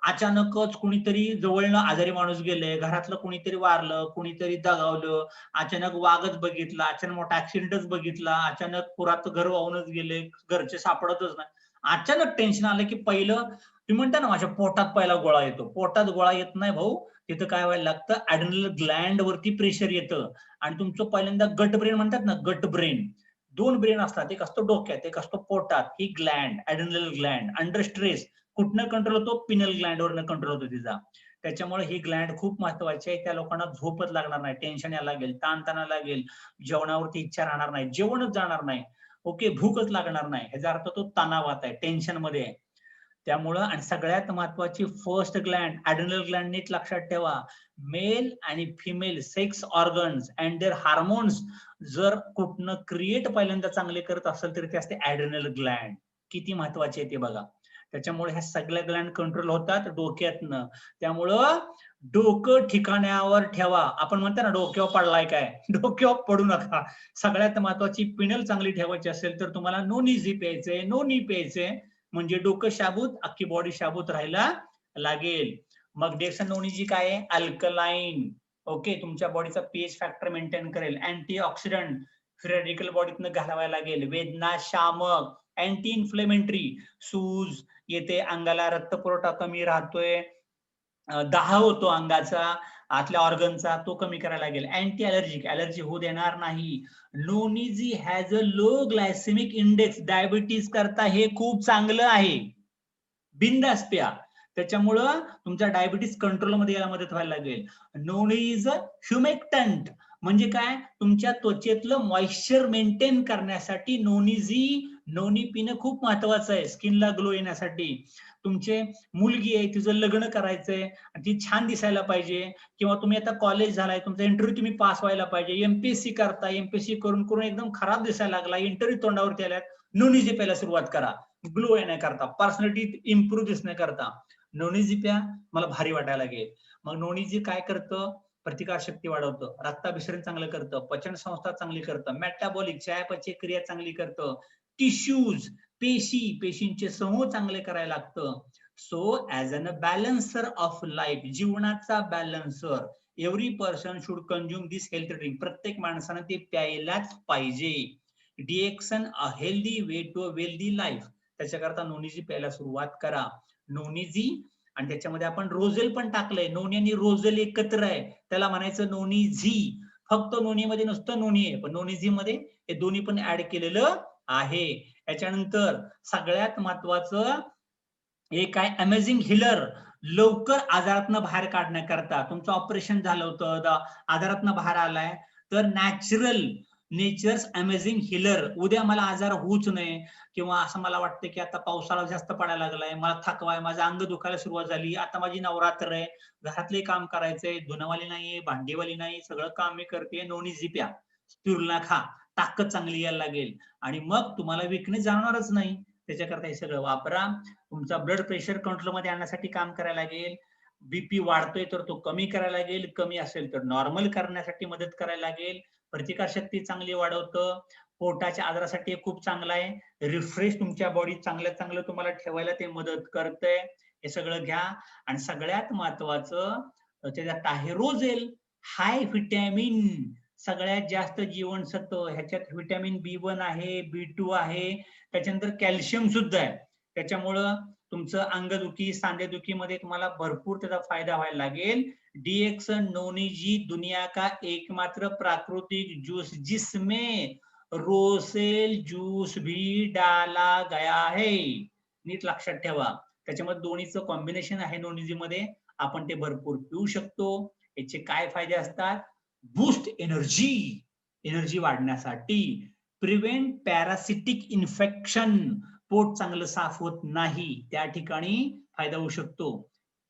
अचानकच कुणीतरी जवळनं आजारी माणूस गेले, घरातलं कुणीतरी वारलं, कुणीतरी दगावलं, अचानक वाघच बघितला, अचानक मोठा ऍक्सिडेंटच बघितला, अचानक पुरात घर वाहूनच गेले, घरचे सापडतच नाही, अचानक टेन्शन आलं की पहिलं तुम्ही म्हणता ना माझ्या पोटात पहिला गोळा येतो, पोटात गोळा येत नाही भाऊ, तिथं काय व्हायला लागतं, ॲड्रेनल ग्लँड वरती प्रेशर येतं आणि तुमचं पहिल्यांदा गट ब्रेन म्हणतात ना, गट ब्रेन, 2 ब्रेन असतात, एक असतो डोक्यात एक असतो पोटात. ही gland adrenal gland under stress कुठनं कंट्रोल होतो, पिनल ग्लँड वरनं कंट्रोल होतो तिचा. त्याच्यामुळे ही ग्लँड खूप महत्वाची आहे. त्या लोकांना झोपच लागणार नाही, टेन्शन यायला लागेल, ताणतणा लागेल, जेवणावरती इच्छा राहणार नाही, जेवणच जाणार नाही, ओके, भूकच लागणार नाही, ह्याचा अर्थ तो तणावात आहे, टेन्शन मध्ये आहे. त्यामुळं आणि सगळ्यात महत्वाची फर्स्ट ग्लँड ॲड्रेनल ग्लँड, नीट लक्षात ठेवा, मेल आणि female sex organs and their hormones जर कुठनं क्रिएट पहिल्यांदा चांगले करत असेल तर ते असते ॲड्रेनल ग्लँड. किती महत्वाचे आहे ते बघा. त्याच्यामुळे ह्या सगळ्या ग्लँड कंट्रोल होतात डोक्यातनं. त्यामुळं डोकं ठिकाण्यावर ठेवा. आपण म्हणतो ना डोक्यावर पडलाय काय, डोक्यावर पडू नका. सगळ्यात महत्वाची पिनल चांगली ठेवायची असेल तर तुम्हाला नोनीझी प्यायचंय, नोनी प्यायचंय, म्हणजे डोकं शाबूत, अख्खी बॉडी शाबूत राहायला लागेल. मग डेक्सानोनीजी काय आहे, अल्कलाइन, ओके, तुमच्या बॉडीचा पीएच फॅक्टर मेंटेन करेल. अँटीऑक्सिडंट, फ्री रेडिकल बॉडीतनं घालवायला लागेल. वेदना शामक, अँटी इन्फ्लेमेटरी, सूज येते, अंगाला रक्तपुरवठा कमी राहतोय, दाह होतो अंगाचा, आतल्या ऑर्गनचा, तो कमी करायला लागेल. अँटी अलर्जिक, अलर्जी होऊ देणार नाही. नोनीजी has a low glycemic index, diabetes करता हे खूप चांगलं आहे, बिंदास प्या, त्याच्यामुळं तुमचा डायबिटीस कंट्रोल मध्ये यायला मदत व्हायला लागेल. नोनीज ह्युमेक्टंट म्हणजे काय, तुमच्या त्वचेतलं मॉइश्चर मेंटेन करण्यासाठी नोनी पिणं खूप महत्वाचं आहे स्किनला ग्लो येण्यासाठी. तुमचे मुलगी आहे, तिचं लग्न करायचंय, ती छान दिसायला पाहिजे, किंवा तुम्ही आता कॉलेज झालाय, तुमचा इंटरव्ह्यू तुम्ही पास व्हायला पाहिजे, एमपीएससी करता, एमपीएससी करून करून एकदम खराब दिसायला लागला, इंटरव्ह्यू तोंडावरती आल्यात, नोनीजी प्यायला सुरुवात करा. ग्लो येण्याकरता, पर्सनॅलिटी इम्प्रूव्ह दिसण्याकरता नोनीजी प्या, मला भारी वाटायला लागेल. मग नोनीजी काय करतं, प्रतिकारशक्ती वाढवतं, रक्ताभिसरण चांगलं करतं, पचन संस्था चांगली करतं, मेटाबॉलिक चयापचय क्रिया चांगली करतं, टिश्यूज पेशींचे समूह चांगले करायला लागतं. So as an balancer of life, जीवनाचा balancer, every person should consume this health drink. प्रत्येक माणसानं ते प्यायलाच पाहिजे. डिएक्सन a healthy way to a wealthy life. त्याच्याकरता नोनीजी प्यायला सुरुवात करा. नोनीजी, आणि त्याच्यामध्ये आपण रोझेल पण टाकलंय, नोनी आणि रोझेल एकत्र आहे, त्याला म्हणायचं नोनीझी. फक्त नोनीमध्ये नुसतं नोनी आहे, पण नोनीझी मध्ये हे दोन्ही पण ऍड केलेलं आहे. याच्यानंतर सगळ्यात महत्वाचं एक आहे अमेझिंग हिलर. लवकर आजारातनं बाहेर काढण्याकरता, तुमचं ऑपरेशन झालं होतं, आजारातनं बाहेर आलाय, तर नेचर्स अमेझिंग हिलर. उद्या मला आजार होऊच नये, किंवा असं मला वाटतं की आता पावसाळा जास्त पडायला लागलाय, मला थकवाय, माझं अंग दुखायला सुरुवात झाली, आता माझी नवरात्र आहे, घरातले काम करायचंय, धुणवाली नाहीये, भांडीवाली नाही, सगळं काम मी करते, नोनीजी प्या, स्पिरुलिना खा, ताकद चांगली यायला लागेल, आणि मग तुम्हाला विकनेस जाणणारच नाही. त्याच्याकरता हे सगळं वापरा. तुमचा ब्लड प्रेशर कंट्रोलमध्ये आणण्यासाठी काम करायला लागेल. बीपी वाढतोय तर तो कमी करायला लागेल, कमी असेल तर नॉर्मल करण्यासाठी मदत करायला लागेल. प्रतिकारशक्ती चांगली वाढवतं. पोटाच्या आजारासाठी खूप चांगलं आहे. रिफ्रेश तुमच्या बॉडी चांगलं तुम्हाला ठेवायला ते मदत करतंय. हे सगळं घ्या. आणि सगळ्यात महत्वाचं त्याच्यात आहे रोझेल, हाय व्हिटॅमिन, सगळ्यात जास्त जीवनसत्व. ह्याच्यात व्हिटॅमिन B1 आहे, B2 आहे, त्याच्यानंतर कॅल्शियम सुद्धा आहे. त्याच्यामुळं तुमचं अंगदुखी, सांधेदुखीमध्ये तुम्हाला भरपूर त्याचा फायदा व्हायला लागेल. डिएक्सन नोनीजी दुनिया का एकमात्र प्राकृतिक जूस जिसमें रोसेल जूस भी डाला गया है. नीट लक्षात ठेवा, त्याच्यामध्ये दोन्हीचं कॉम्बिनेशन आहे नोनीजी मध्ये. आपण ते भरपूर पिऊ शकतो. याचे काय फायदे असतात, बूस्ट एनर्जी वाढण्यासाठी, प्रिव्हेंट पॅरासिटिक इन्फेक्शन, पोट चांगलं साफ होत नाही त्या ठिकाणी फायदा होऊ शकतो.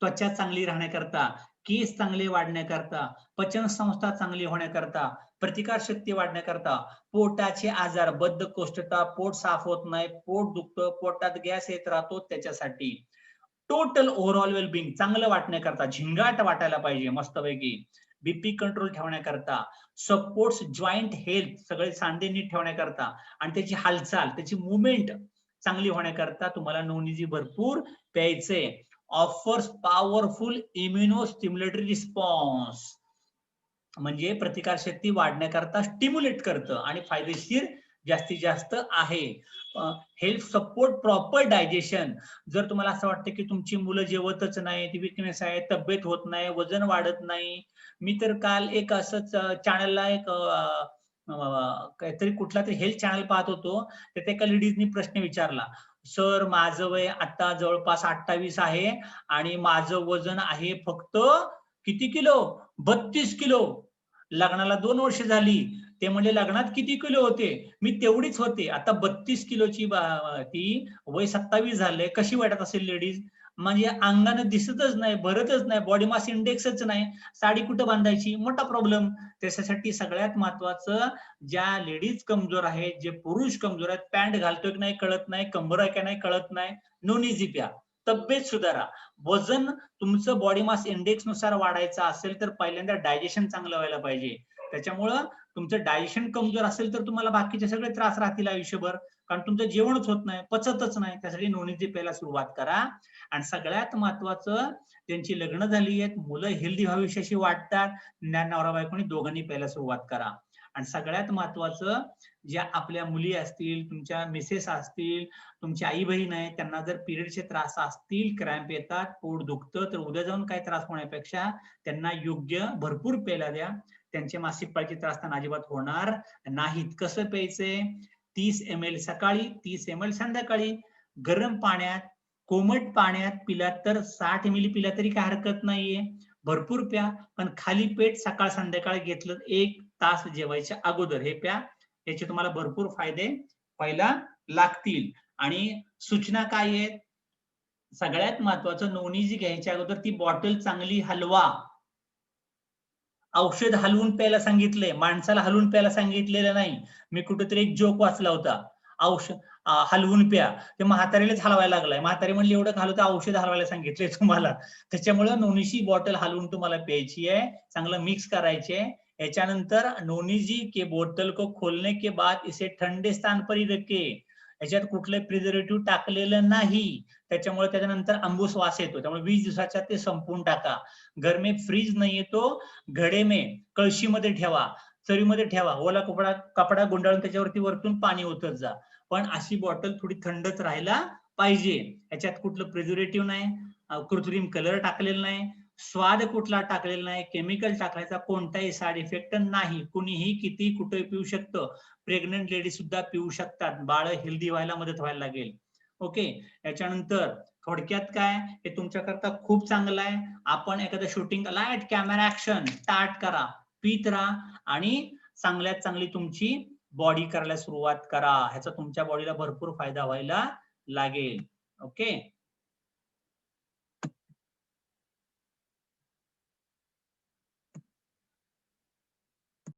त्वचा चांगली राहण्याकरता, केस चांगले वाढण्याकरता, पचन संस्था चांगली होण्याकरता, प्रतिकारशक्ती वाढण्याकरता, पोटाचे आजार, बद्धकोष्ठता, पोट साफ होत नाही, पोट दुखतं, पोटात गॅस येत राहतो, त्याच्यासाठी. टोटल ओव्हरऑल वेलबिंग चांगलं वाटण्याकरता, झिंगाट वाटायला पाहिजे मस्तपैकी, बीपी कंट्रोल ठेवण्याकरता, सपोर्ट्स जॉईंट हेल्थ, सगळे सांधे नीट ठेवण्याकरता, आणि त्याची हालचाल, त्याची मुवमेंट चांगली होण्याकरता तुम्हाला नोनीजी भरपूर प्यायचंय. ऑफर्स पॉवरफुल इम्युनो स्टिम्युलेटरी रिस्पॉन्स, म्हणजे प्रतिकारशक्ती वाढण्याकरता स्टिम्युलेट करतं आणि फायदेशीर जास्तीत जास्त आहे. Health support proper digestion. जर तुम्हाला असं वाटतं की तुमची मुलं जेवतच नाही, ती विकनेस आहे, तब्येत होत नाही, वजन वाढत नाही, मी तर काल एक असंच चॅनलला एक काहीतरी कुठला तरी हेल्थ चॅनल पाहत होतो, तर त्या एका लेडीजनी प्रश्न विचारला, सर माझं वय आता जवळपास 28 आहे आणि माझं वजन आहे फक्त किती किलो, 32 किलो. लग्नाला 2 वर्ष झाली. ते म्हणले लग्नात किती किलो होते, मी तेवढीच होते, आता 32 किलोची ती, वय 27 झालंय, कशी वाटत असेल लेडीज, म्हणजे अंगानं दिसतच नाही, भरतच नाही, बॉडी मास इंडेक्सच नाही, साडी कुठं बांधायची, मोठा प्रॉब्लेम. त्याच्यासाठी सगळ्यात महत्वाचं, ज्या लेडीज कमजोर आहेत, जे पुरुष कमजोर आहेत, पॅन्ट घालतोय की नाही कळत नाही, कंबर आहे की नाही कळत नाही, नोनीजी प्या, तब्येत सुधारा. वजन तुमचं बॉडी मास इंडेक्स नुसार वाढायचं असेल तर पहिल्यांदा डायजेशन चांगलं व्हायला पाहिजे. त्याच्यामुळं तुमचं डायजेशन कमजोर असेल तर तुम्हाला बाकीचे सगळे त्रास राहतील आयुष्यभर, कारण तुमचं जेवणच होत नाही, पचतच नाही. त्यासाठी नोनीजी प्यायला सुरुवात करा. आणि सगळ्यात महत्वाचं, ज्यांची लग्न झाली आहेत, मुलं हेल्दी भविष्याशी वाटतात, नवरा बायकोनी दोघांनी प्यायला सुरुवात करा. आणि सगळ्यात महत्वाचं, ज्या आपल्या मुली असतील, तुमच्या मिसेस असतील, तुमची आई बहीण आहे, त्यांना जर पिरियडचे त्रास असतील, क्रॅम्प येतात, पोट दुखतं, तर उद्या जाऊन काय त्रास होण्यापेक्षा त्यांना योग्य भरपूर प्यायला द्या. त्यांचे मासिक पाळीचे त्रास त्यांना अजिबात होणार नाहीत. कसं प्यायचंय, 30 ml सकाळी, 30 ml संध्याकाळी, गरम पाण्यात, कोमट पाण्यात पिला तर 60 ml पिला तरी काय हरकत नाहीये, भरपूर प्या, पण खाली पेट सकाळ संध्याकाळ घेतलं 1 तास जेवायच्या अगोदर हे प्या. याचे तुम्हाला भरपूर फायदे व्हायला लागतील. आणि सूचना काय आहेत? सगळ्यात महत्वाचं, नोनी जी घ्यायच्या अगोदर ती बॉटल चांगली हलवा. औषध हलवून प्यायला सांगितलंय, माणसाला हलवून प्यायला सांगितलेलं नाही. मी कुठेतरी एक जोक वाचला होता, औषध हलवून प्या. ते म्हातारीलाच हलवायला लागलाय. म्हातारी म्हणली एवढं हलवतं, औषध हलवायला सांगितलंय तुम्हाला. त्याच्यामुळे नोनीची बॉटल हलवून तुम्हाला प्यायची आहे, चांगलं मिक्स करायचे. याच्यानंतर नोनी जी के बोतल को खोलने के बाद इसे ठंडे स्थान पर ही रखे. याच्यात कुठले प्रिझर्वेटिव्ह टाकलेलं नाही, त्याच्यामुळे त्याच्यानंतर अंबूस वास येतो. त्यामुळे 20 दिवसाच्या ते संपवून टाका. घर में फ्रीज नाही येतो, घडे में कळशीमध्ये ठेवा, चरीमध्ये ठेवा. ओला कपडा गुंडाळून त्याच्यावरती वरतून पाणी ओतत जा. पण अशी बॉटल थोडी थंडच राहायला पाहिजे. याच्यात कुठलं प्रिझर्वेटिव्ह नाही, कृत्रिम कलर टाकलेला नाही, स्वाद कुठला टाकलेला नाही, केमिकल टाकायचा कोणताही साइड इफेक्ट नाही. कुणीही किती कुठे पिऊ शकतं. प्रेग्नंट लेडी सुद्धा पिऊ शकतात. बाळ हेल्दी व्हायला मदत व्हायला लागेल. ओके. याच्यानंतर थोडक्यात काय, हे तुमच्याकरता खूप चांगलं आहे. आपण एखादं shooting, light camera action start करा, पीत राहा आणि चांगल्यात चांगली तुमची बॉडी करायला सुरुवात करा. ह्याचा तुमच्या बॉडीला भरपूर फायदा व्हायला लागेल. ओके.